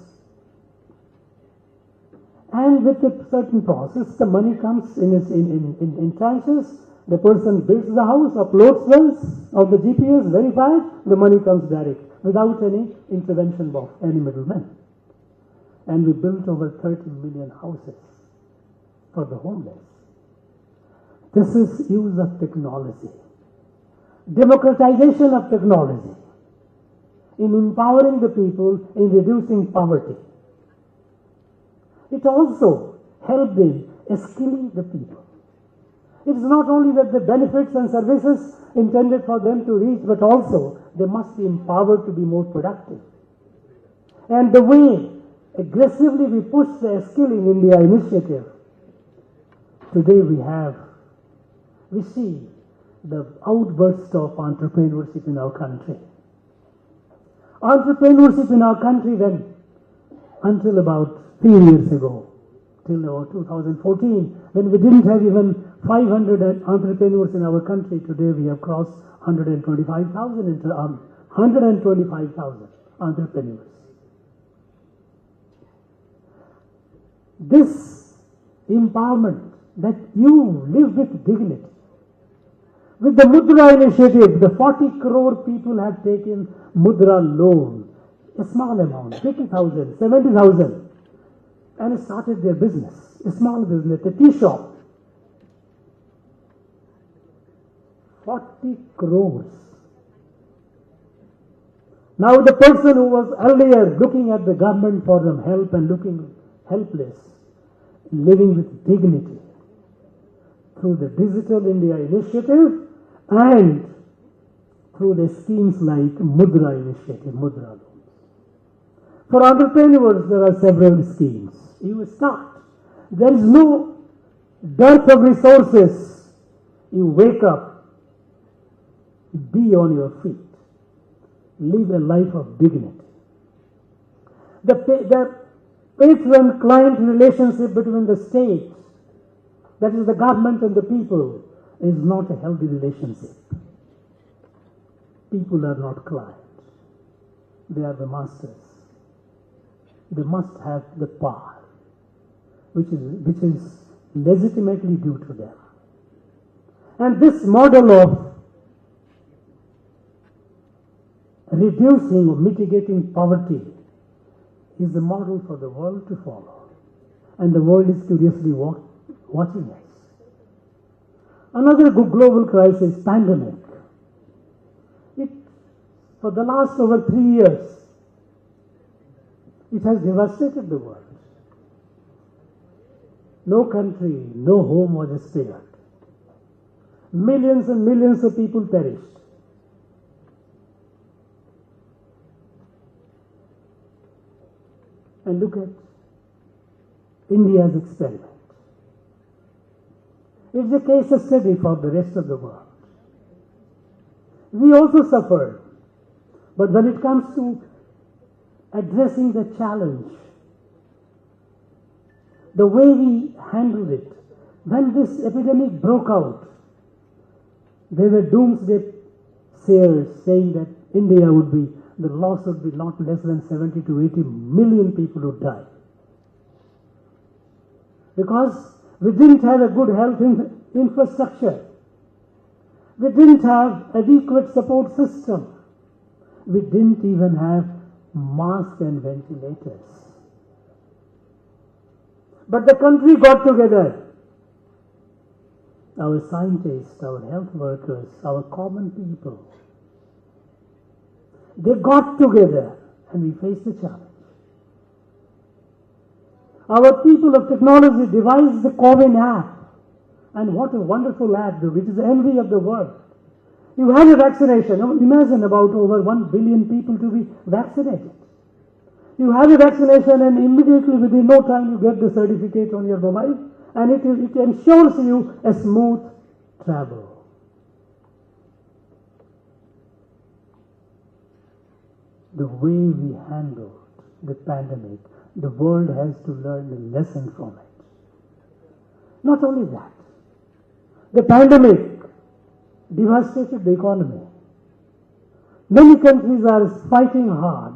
And with a certain process, the money comes in tranches. The person builds the house, uploads wells of the GPS, verified, the money comes direct without any intervention of any middleman. And we built over 30 million houses for the homeless. This is use of technology, democratization of technology, in empowering the people, in reducing poverty. It also helped in skilling the people. It is not only that the benefits and services intended for them to reach, but also they must be empowered to be more productive. And the way aggressively we push the Skilling India initiative, today we see the outburst of entrepreneurship in our country. Entrepreneurship in our country when, until about 3 years ago, till about 2014, when we didn't have even 500 entrepreneurs in our country, today we have crossed 125,000 entrepreneurs. This empowerment that you live with dignity. With the Mudra initiative, the 40 crore people have taken Mudra loan, a small amount, 50,000, 70,000, and started their business, a small business, a tea shop. 40 crores. Now the person who was earlier looking at the government for some help and looking helpless, living with dignity through the Digital India initiative and through the schemes like Mudra initiative, Mudra loans. For entrepreneurs, there are several schemes. You start. There is no dearth of resources. You wake up, be on your feet, live a life of dignity. The patron-client relationship between the state, that is the government and the people, is not a healthy relationship. People are not clients. They are the masters. They must have the power, which is legitimately due to them. And this model of reducing or mitigating poverty is a model for the world to follow. And the world is curiously watching us. Another global crisis, pandemic. For the last over 3 years, it has devastated the world. No country, no home was spared. Millions and millions of people perished. And look at India's experiment. It's a case study for the rest of the world. We also suffered, but when it comes to addressing the challenge, the way we handled it, when this epidemic broke out, there were doomsday sayers saying that India would be, the loss would be not less than 70 to 80 million people would die. Because we didn't have a good health infrastructure. We didn't have adequate support system. We didn't even have masks and ventilators. But the country got together. Our scientists, our health workers, our common people, they got together and we faced the challenge. Our people of technology devised the COVID app. And what a wonderful app, which is the envy of the world. You have a vaccination. Imagine about over 1 billion people to be vaccinated. You have a vaccination and immediately within no time you get the certificate on your mobile and it ensures you a smooth travel. The way we handled the pandemic, the world has to learn a lesson from it. Not only that, the pandemic devastated the economy. Many countries are fighting hard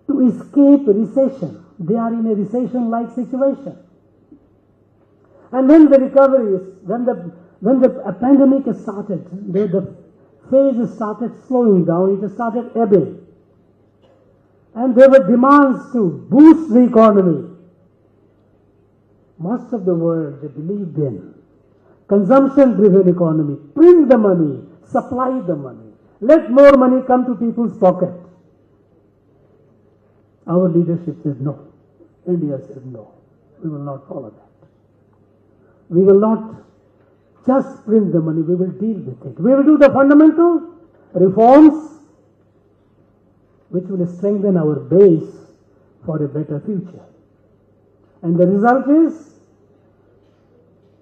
to escape recession. They are in a recession-like situation. And when the recovery is, when the pandemic started, the phase started slowing down, it started ebbing. And there were demands to boost the economy. Most of the world, they believed in consumption-driven economy. Print the money, supply the money. Let more money come to people's pocket. Our leadership said no. India said no. We will not follow that. We will not just print the money, we will deal with it. We will do the fundamental reforms which will strengthen our base for a better future. And the result is,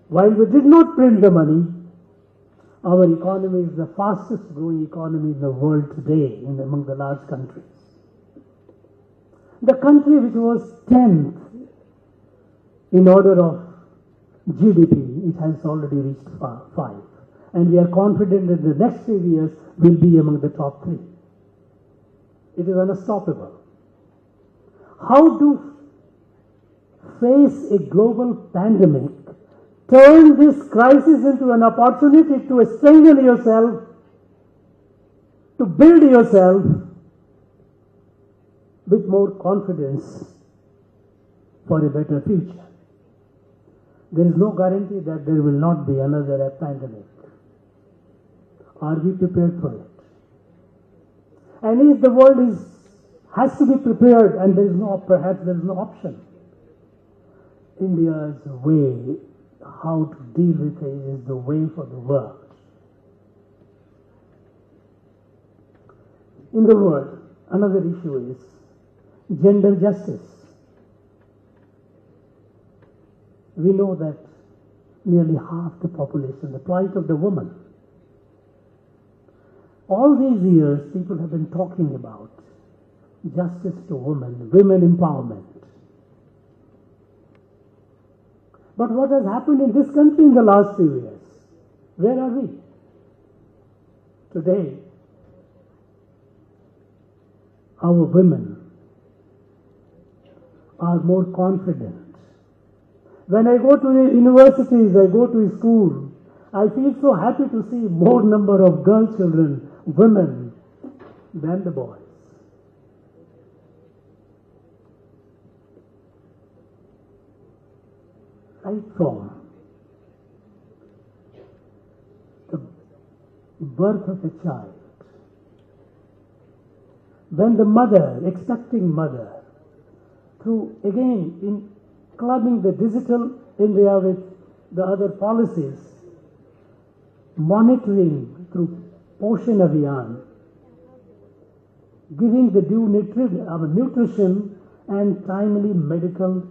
while we did not print the money, our economy is the fastest growing economy in the world today among the large countries. The country which was 10th in order of GDP, it has already reached 5. And we are confident that the next few years will be among the top 3. It is unstoppable. How to face a global pandemic, turn this crisis into an opportunity to strengthen yourself, to build yourself with more confidence for a better future. There is no guarantee that there will not be another pandemic. Are we prepared for it? And if the world has to be prepared and perhaps there is no option, India's way how to deal with it is the way for the world. In the world, another issue is gender justice. We know that nearly half the population, the plight of the woman. All these years, people have been talking about justice to women, women empowerment. But what has happened in this country in the last few years? Where are we? Today, our women are more confident. When I go to the universities, I go to school, I feel so happy to see more number of girl children, women, than the boys. Right from the birth of a child, when the mother, expecting mother, through again in clubbing the digital India with the other policies, monitoring through Poshan Abhiyan, giving the due nutrition and timely medical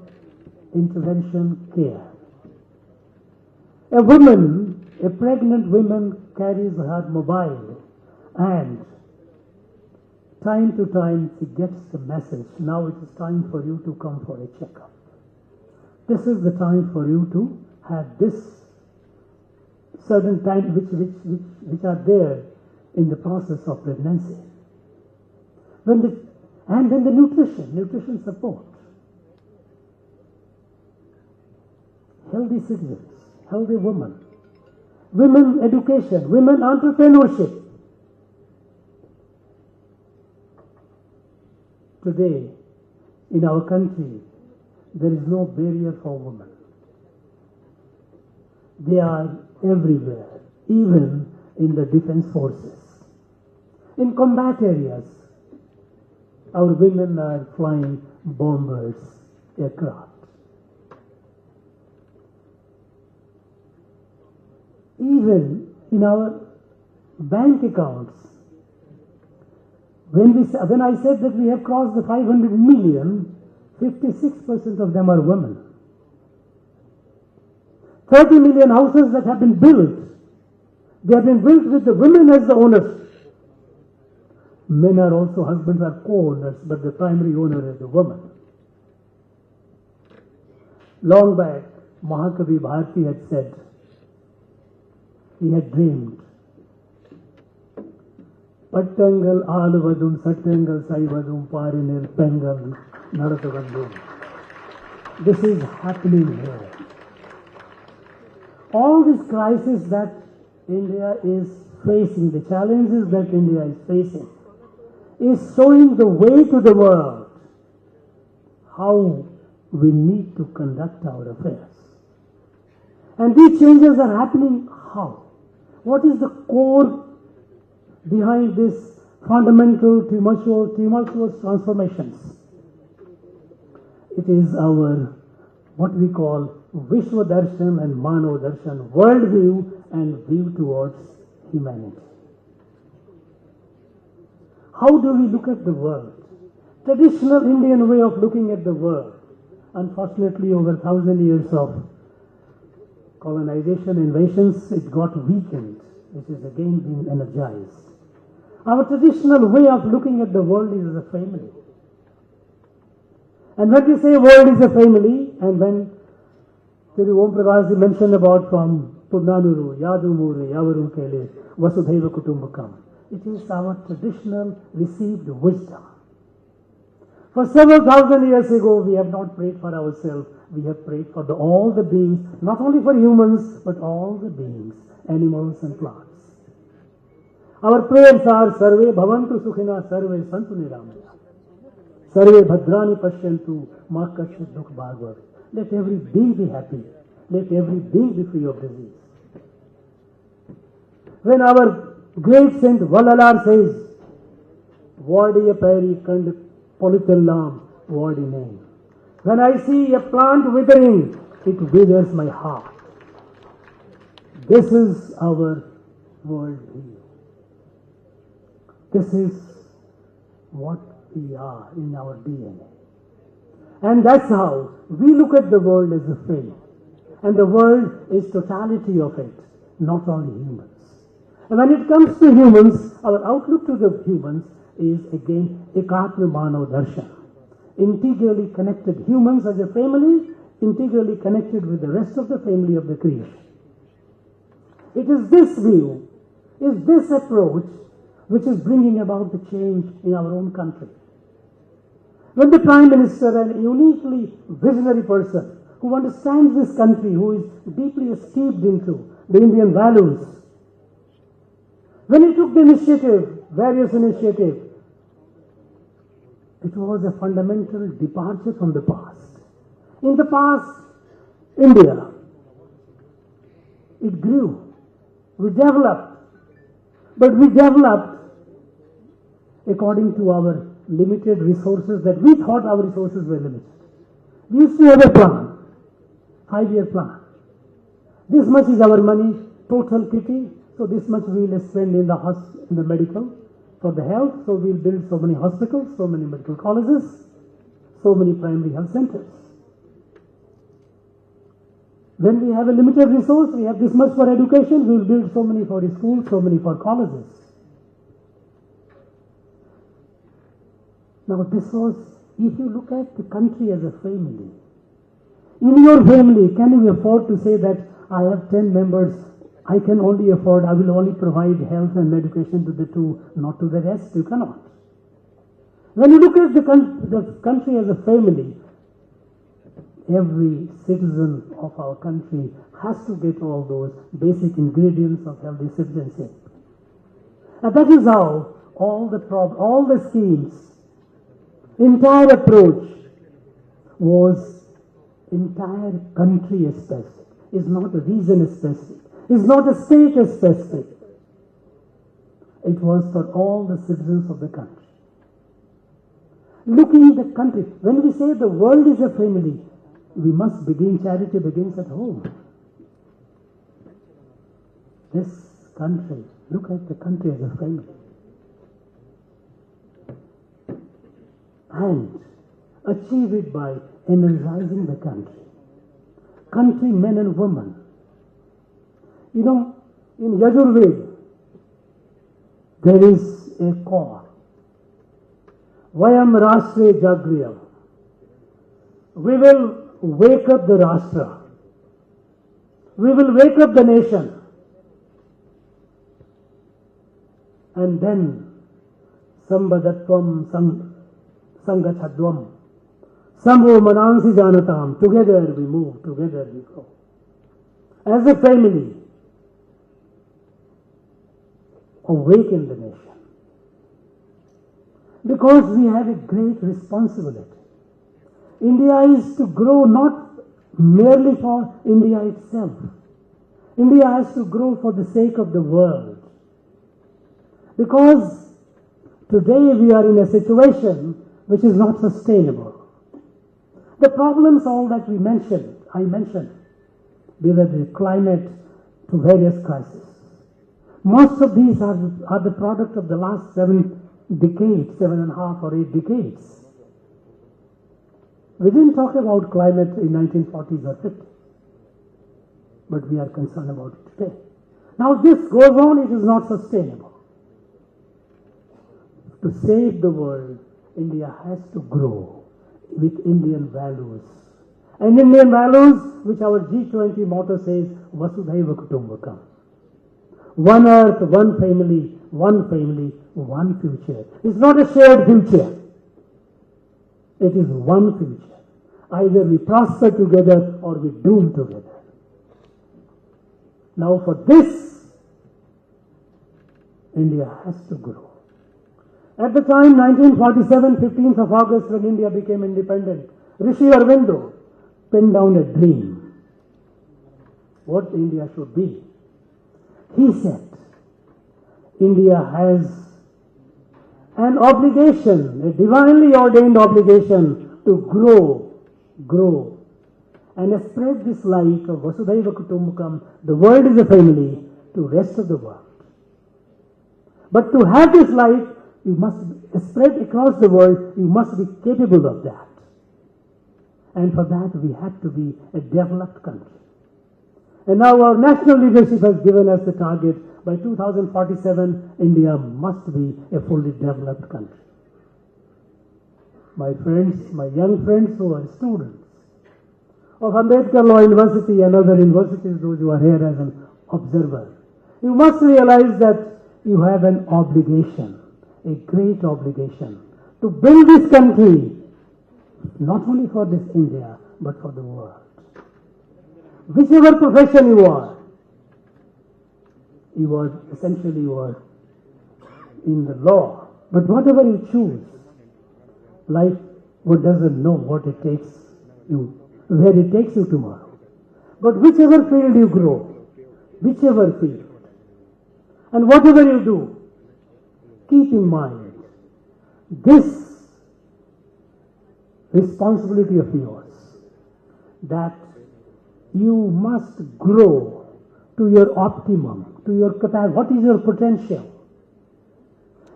intervention care. A woman, a pregnant woman, carries her mobile and time to time she gets the message, now it is time for you to come for a checkup. This is the time for you to have this certain time which are there in the process of pregnancy. And then the nutrition support. Healthy citizens, healthy women, women education, women entrepreneurship. Today, in our country, there is no barrier for women. They are everywhere, even in the defense forces. In combat areas, our women are flying bombers, aircraft. Even in our bank accounts, when I said that we have crossed the 500 million, 56% of them are women. 30 million houses that have been built, they have been built with the women as the owners. Men are also, husbands are co-owners, but the primary owner is the woman. Long back, Mahakavi Bharati had said, he had dreamed, Pattangal Aluvadum, Sattangal Saivadum, Parinil Pengal, Naratavandum. This is happening here. All these crises that India is facing, the challenges that India is facing, is showing the way to the world how we need to conduct our affairs. And these changes are happening how? What is the core behind this fundamental tumultuous transformations? It is our, what we call Vishwa Darshan and Mano Darshan, worldview and view towards humanity. How do we look at the world? Traditional Indian way of looking at the world, unfortunately over 1,000 years of colonization, invasions, it got weakened, which is again being energized. Our traditional way of looking at the world is as a family. And when we say world is a family, and when Thiru Om Prakash mentioned about from Punnanuru, Yadumuru, Yavaru Kele, Vasudhaiva Kutumbakam, it is our traditional received wisdom. For several thousand years ago, we have not prayed for ourselves. We have prayed for all the beings, not only for humans, but all the beings, animals and plants. Our prayers are Sarve Bhavantu Sukhina, Sarve Santu Niramaya, Sarve Bhadrani Pashyantu, Ma Kashya Dukh Bhagavad. Let every being be happy. Let every being be free of disease. When our great saint Valalar says, Vardiya Peri Kand Politellam, Vardi name. When I see a plant withering, it withers my heart. This is our world view. This is what we are in our DNA. And that's how we look at the world as a thing. And the world is totality of it, not only humans. And when it comes to humans, our outlook to the humans is again Ekatma Mano Darshan. Integrally connected humans as a family, integrally connected with the rest of the family of the creation. It is this view, is this approach which is bringing about the change in our own country. When the Prime Minister, an uniquely visionary person who understands this country, who is deeply steeped into the Indian values, when he took the initiative, various initiatives It was a fundamental departure from the past. In the past, India, it grew. We developed. But we developed according to our limited resources that we thought our resources were limited. We used to have a plan, 5-year plan. This much is our money, total kitty, so this much we will spend in the medical, for the health, so we will build so many hospitals, so many medical colleges, so many primary health centers. When we have a limited resource, we have this much for education, we will build so many for schools, so many for colleges. Now this was, if you look at the country as a family, in your family, can you afford to say that I have 10 members, I can only afford, I will only provide health and education to the 2, not to the rest? You cannot. When you look at the country as a family, every citizen of our country has to get all those basic ingredients of healthy citizenship. And that is how all the schemes, entire approach was entire country specific, is not a region specific, is not a state specific. It was for all the citizens of the country. Looking at the country, when we say the world is a family, we must begin, charity begins at home. This country, look at the country as a family. And achieve it by energizing the country. Country men and women. You know, in Yajurveda, there is a call. Vayam Rashtre Jagriyam. We will wake up the Rashtra. We will wake up the nation. And then, Sambadatvam Sangachadvam. Sambho Manansi Janatam. Together we move, together we go. As a family, awaken the nation. Because we have a great responsibility. India is to grow not merely for India itself. India has to grow for the sake of the world. Because today we are in a situation which is not sustainable. The problems all that I mentioned, be that the climate to various crises. Most of these are the product of the last 7 decades, 7.5 or 8 decades. We didn't talk about climate in 1940s or 50s, but we are concerned about it today. Now this goes on, it is not sustainable. To save the world, India has to grow with Indian values. And Indian values, which our G20 motto says, Vasudhaiva Kutumbakam. One earth, one family, one future. It's not a shared future. It is one future. Either we prosper together or we doom together. Now for this, India has to grow. At the time, 1947, 15th of August, when India became independent, Rishi Aurobindo penned down a dream. What India should be. He said, India has an obligation, a divinely ordained obligation to grow, and spread this light of Vasudhaiva Kutumbakam, the world is a family, to rest of the world. But to have this light, you must spread across the world, you must be capable of that. And for that, we have to be a developed country. And now our national leadership has given us the target, by 2047, India must be a fully developed country. My friends, my young friends who are students of Ambedkar Law University and other universities, those who are here as an observer, you must realize that you have an obligation, a great obligation, to build this country, not only for this India, but for the world. Whichever profession you are essentially in the law, but whatever you choose, Life doesn't know what it takes you, where it takes you tomorrow. But whichever field you grow, whichever field, and whatever you do, keep in mind this responsibility of yours, that you must grow to your optimum, to your capacity. What is your potential?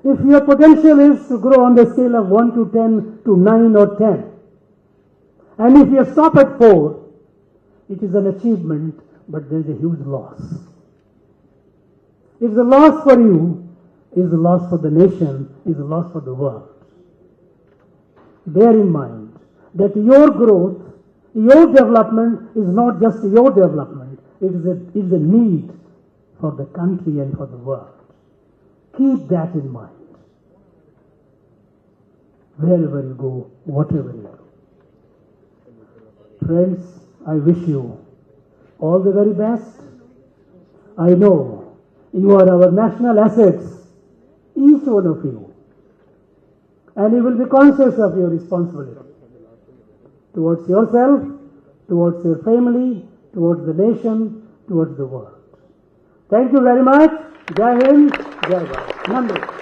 If your potential is to grow on the scale of 1 to 10 to 9 or 10, and if you stop at 4, it is an achievement, but there is a huge loss. If the loss for you is a loss for the nation, is a loss for the world. Bear in mind that your growth, your development is not just your development, it is a need for the country and for the world. Keep that in mind. Wherever you go, whatever you do. Friends, I wish you all the very best. I know you are our national assets, each one of you. And you will be conscious of your responsibility towards yourself, towards your family, towards the nation, towards the world. Thank you very much. Jai Hind, Jai Bharat. Namaste.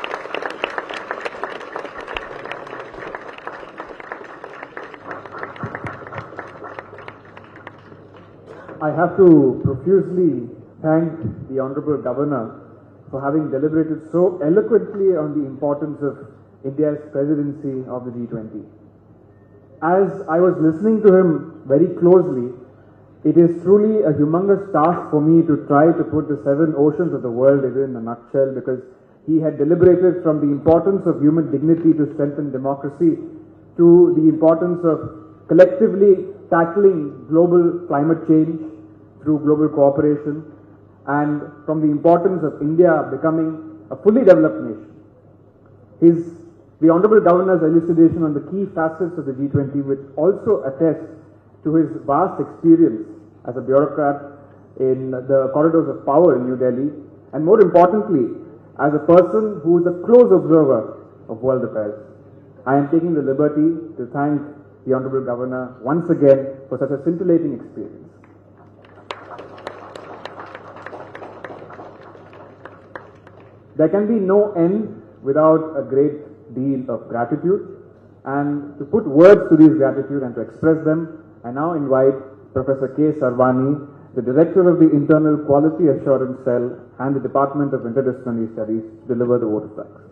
I have to profusely thank the Honorable Governor for having deliberated so eloquently on the importance of India's presidency of the G20. As I was listening to him very closely, it is truly a humongous task for me to try to put the 7 oceans of the world in a nutshell, because he had deliberated from the importance of human dignity to strengthen democracy to the importance of collectively tackling global climate change through global cooperation, and from the importance of India becoming a fully developed nation. The Honorable Governor's elucidation on the key facets of the G20, which also attests to his vast experience as a bureaucrat in the corridors of power in New Delhi, and more importantly, as a person who is a close observer of world affairs. I am taking the liberty to thank the Honorable Governor once again for such a scintillating experience. There can be no end without a great deal of gratitude, and to put words to these gratitude and to express them, I now invite Professor K. Sarvani, the Director of the Internal Quality Assurance Cell and the Department of Interdisciplinary Studies, to deliver the vote of thanks.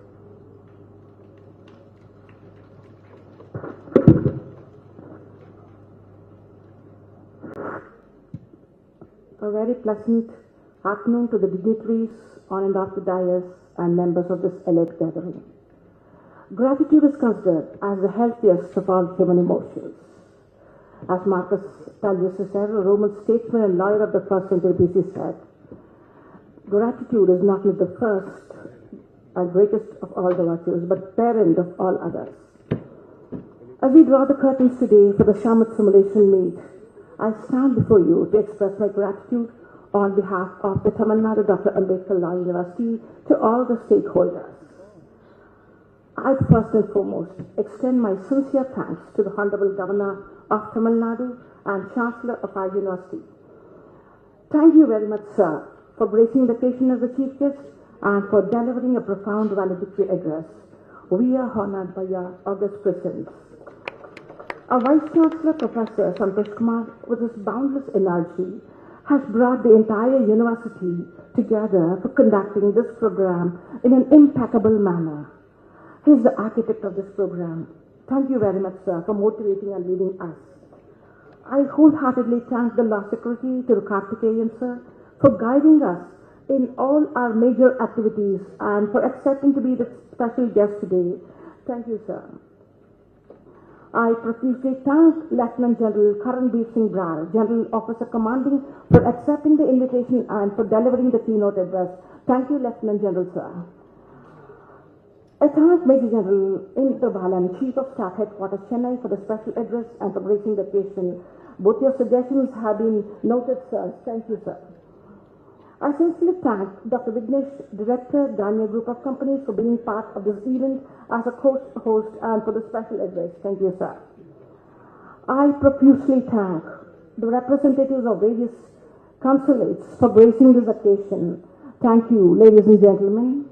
A very pleasant afternoon to the dignitaries on and off the dais and members of this elite gathering. Gratitude is considered as the healthiest of all human emotions. As Marcus Tullius Cicero, a Roman statesman and lawyer of the 1st century BC, said, gratitude is not only the first and greatest of all the virtues, but parent of all others. As we draw the curtains today for the Shamat simulation meet, I stand before you to express my gratitude on behalf of the Tamil Nadu Dr. Ambedkar Law University to all the stakeholders. I first and foremost extend my sincere thanks to the Honorable Governor of Tamil Nadu and Chancellor of our university. Thank you very much, sir, for gracing the occasion as the Chief Guest and for delivering a profound valedictory address. We are honored by your august presence. Our Vice Chancellor, Professor Santosh Kumar, with his boundless energy, has brought the entire university together for conducting this program in an impeccable manner. He is the architect of this program. Thank you very much, sir, for motivating and leading us. I wholeheartedly thank the Law Secretary to Karthikeyan, sir, for guiding us in all our major activities and for accepting to be the special guest today. Thank you, sir. I profusely thank Lieutenant General Karanbir Singh Brar, General Officer Commanding, for accepting the invitation and for delivering the keynote address. Thank you, Lieutenant General, sir. I thank Major General Indra Balan, Chief of Staff Headquarters, Chennai, for the special address and for gracing the occasion. Both your suggestions have been noted, sir. Thank you, sir. I sincerely thank Dr. Vignesh, Director, Ganya Group of Companies, for being part of this event as a host and for the special address. Thank you, sir. I profusely thank the representatives of various consulates for gracing this occasion. Thank you, ladies and gentlemen.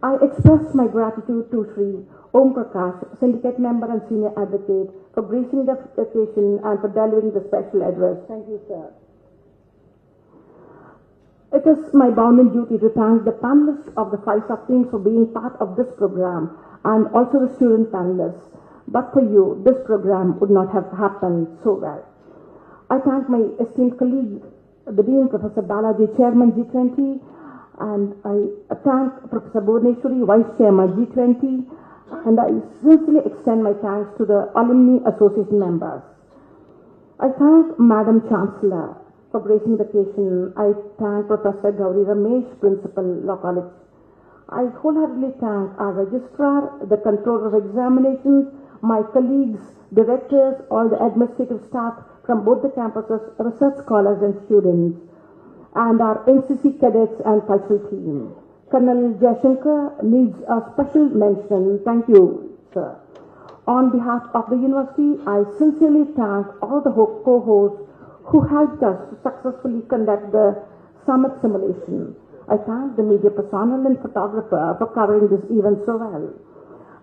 I express my gratitude to Sri Om Prakash, Syndicate Member and Senior Advocate, for gracing the occasion and for delivering the special address. Thank you, sir. It is my bounden duty to thank the panelists of the 5 sub-teams for being part of this program and also the student panelists. But for you, this program would not have happened so well. I thank my esteemed colleague, the Dean, Professor Balaji, Chairman G20, and I thank Professor Bhuvaneshwari, Vice Chairman G20, and I sincerely extend my thanks to the Alumni Association members. I thank Madam Chancellor for gracing the occasion. I thank Professor Gauri Ramesh, Principal, Law College. I wholeheartedly thank our Registrar, the Controller of Examinations, my colleagues, directors, all the administrative staff from both the campuses, research scholars and students, and our NCC cadets and cultural team. Colonel Jayashankar needs a special mention. Thank you, sir. On behalf of the university, I sincerely thank all the co-hosts who helped us to successfully conduct the summit simulation. I thank the media personnel and photographer for covering this event so well.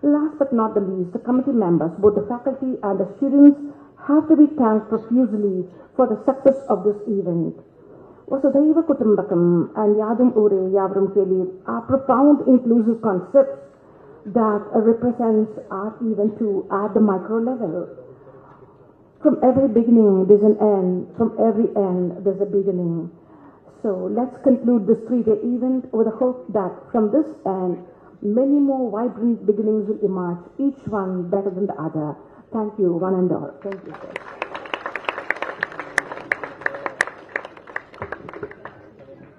Last but not the least, the committee members, both the faculty and the students, have to be thanked profusely for the success of this event. Vasudhaiva Kutumbakam and Yadam Ure Yavram Keli are profound inclusive concepts that represents our event to at the micro level. From every beginning there's an end, from every end there's a beginning. So let's conclude this 3-day event with the hope that from this end, many more vibrant beginnings will emerge, each one better than the other. Thank you, one and all. Thank you, sir.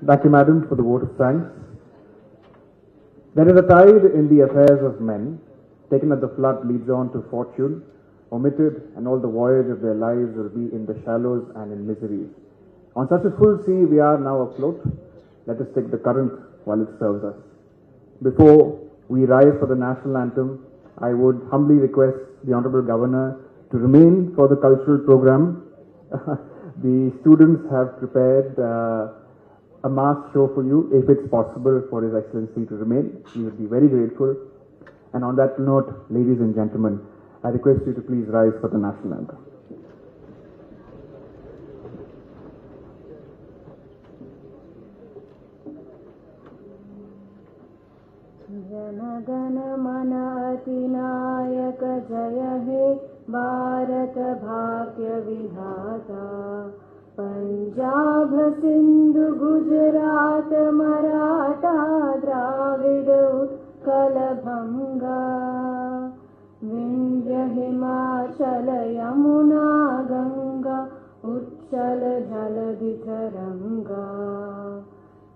Thank you, Madam, for the vote of thanks. There is a tide in the affairs of men, taken at the flood leads on to fortune, omitted, and all the voyage of their lives will be in the shallows and in miseries. On such a full sea we are now afloat. Let us take the current while it serves us. Before we rise for the national anthem, I would humbly request the Honorable Governor to remain for the cultural program. The students have prepared a mass show for you. If it's possible for His Excellency to remain, we would be very grateful. And on that note, ladies and gentlemen, I request you to please rise for the national anthem. जनगण मन अधिनायक जय हे भारत भाग्य विधाता पंजाब सिंधु गुजरात मराठा द्राविड उत्कल भंगा विंध्य हिमाचल यमुना गंगा उच्चल जलधि तरंगा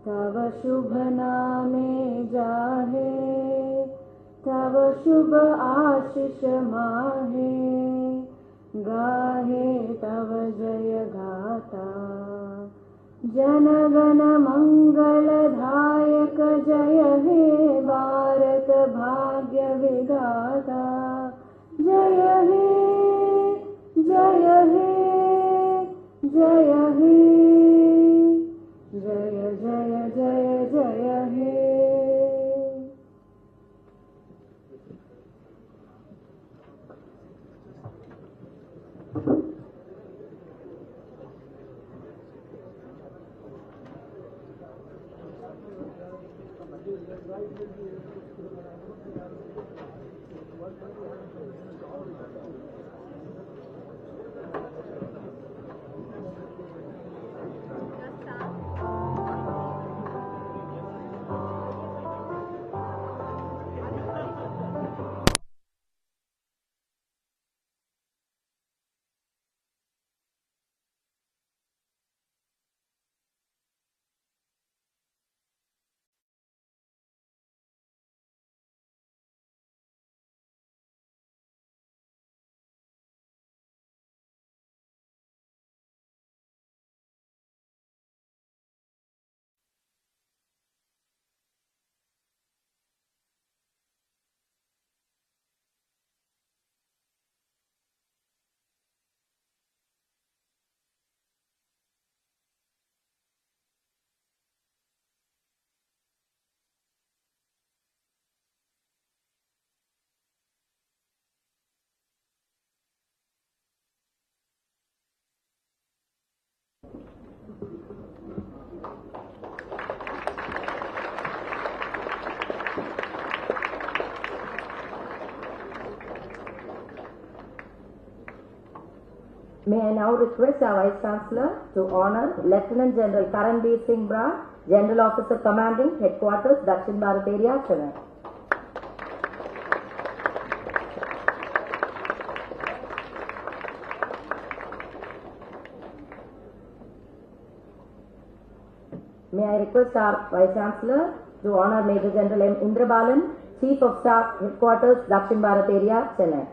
तव शुभ नामे जाहे तव शुभ आशीष माहे गाहे तव जय गाता जनगण मंगलदायक जय हे भारत भाग्य विधाता जय हे जय हे जय हे जय जय जय जय हे। May I now request our Vice Chancellor to honor Lieutenant General Karanbir Singh Brad, General Officer Commanding Headquarters, Dakshin Bharat Area, Chennai. May I request our Vice Chancellor to honor Major General M. Indrabalan, Chief of Staff, Headquarters, Dakshin Bharat Area, Chennai.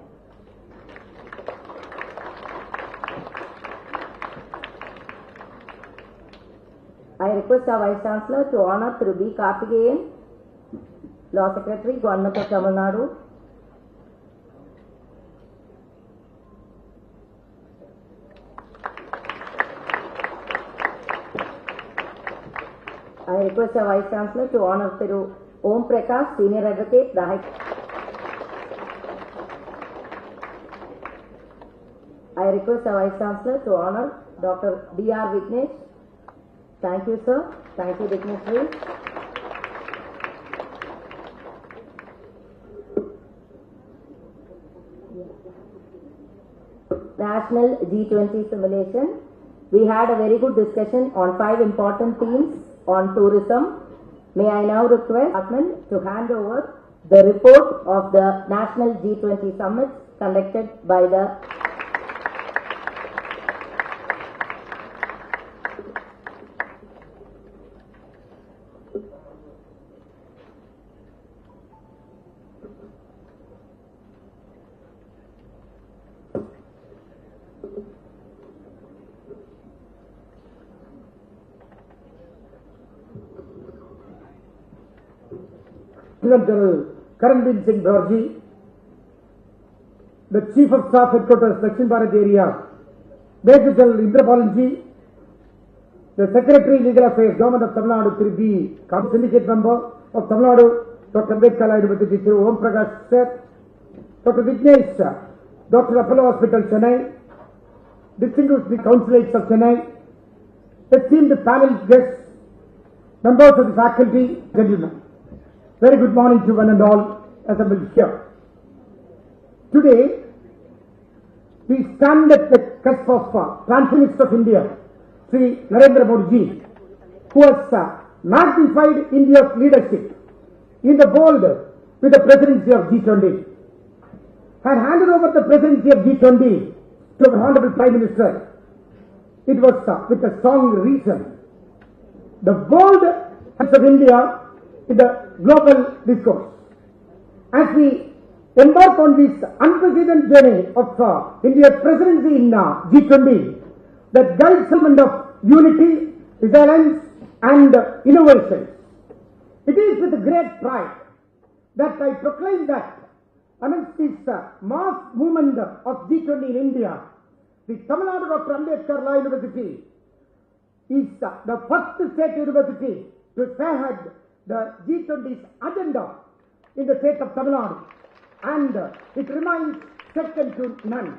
I request our Vice Chancellor to honor Thiru B. Karthikeyan, Law Secretary, Government of Tamil Nadu. I request our Vice Chancellor to honor Thiru Om Prakash, Senior Advocate, the High. I request our Vice Chancellor to honor Dr. D.R. Vignesh. Thank you, sir. Thank you, Dignitary. National G20 simulation. We had a very good discussion on 5 important themes on tourism. May I now request Department to hand over the report of the National G20 Summit conducted by the Lieutenant General Karanbir Singh Brad, the Chief of Staff Headquarters, Dakshin Bharat Area, Major General Indrabalan Ji, the Secretary Legal Affairs, Government of Tamil Nadu, Thiru B. Syndicate Member of Tamil Nadu, Dr. Valedictory University, Thiru Om Prakash Sir, Dr. Vignesh, Dr. Apollo Hospital, Chennai, distinguished councillors of Chennai, esteemed panel guests, members of the faculty, gentlemen. Very good morning to one and all assembled here. Today, we stand at the cusp of Prime Minister of India, Sri Narendra Modi ji, who has magnified India's leadership in the world with the presidency of G20. Had handed over the presidency of G20 to our Honorable Prime Minister. It was with a strong reason. The world of India in the global discourse. As we embark on this unprecedented journey of India's presidency in G20, that guides element of unity, resilience and innovation. It is with great pride that I proclaim that amidst this mass movement of G20 in India, the Tamil Nadu Dr. Ambedkar Law University is the first state university to spearhead the G20's agenda in the state of Tamil Nadu, and it remains second to none.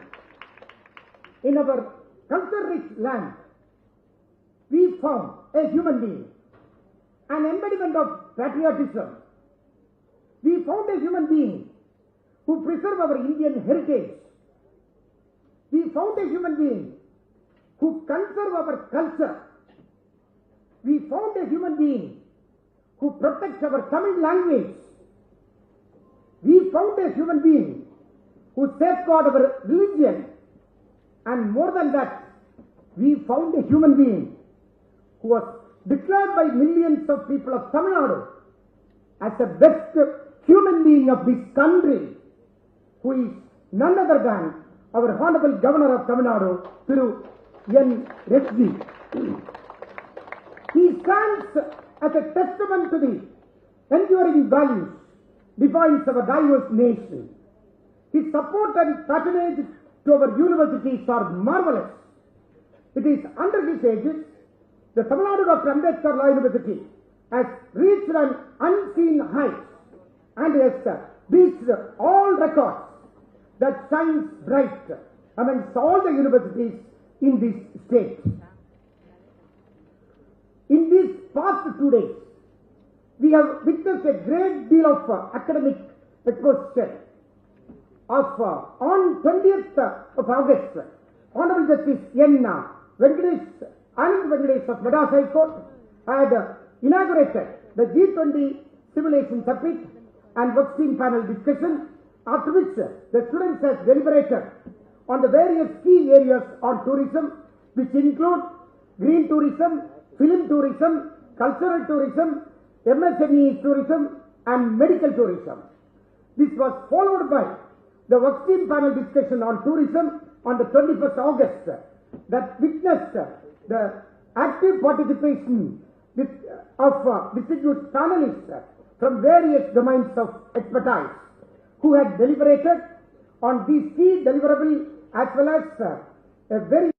In our culture-rich land, we found a human being, an embodiment of patriotism. We found a human being who preserves our Indian heritage. We found a human being who conserves our culture. We found a human being who protects our Tamil language. We found a human being who safeguards our religion. And more than that, we found a human being who was declared by millions of people of Tamil Nadu as the best human being of this country, who is none other than our Honorable Governor of Tamil Nadu, Thiru N. Reddy. He stands as a testament to the enduring values defines our diverse nation. His support and patronage to our universities are marvelous. It is under his aegis the Tamil Nadu Dr. Ambedkar Law University has reached an unseen height and has reached all records that shines bright amongst all the universities in this state. In these past 2 days, we have witnessed a great deal of academic exposition. On 20th of August, Honorable Justice N. Anand Venkatesh of Madras High Court had inaugurated the G20 Simulation Summit and Work Stream Panel discussion, after which the students have deliberated on the various key areas on tourism, which include green tourism, film tourism, cultural tourism, MSME tourism and medical tourism. This was followed by the Work Stream Panel discussion on tourism on the 21st August that witnessed the active participation of distinguished panelists from various domains of expertise who had deliberated on these key deliverables as well as a very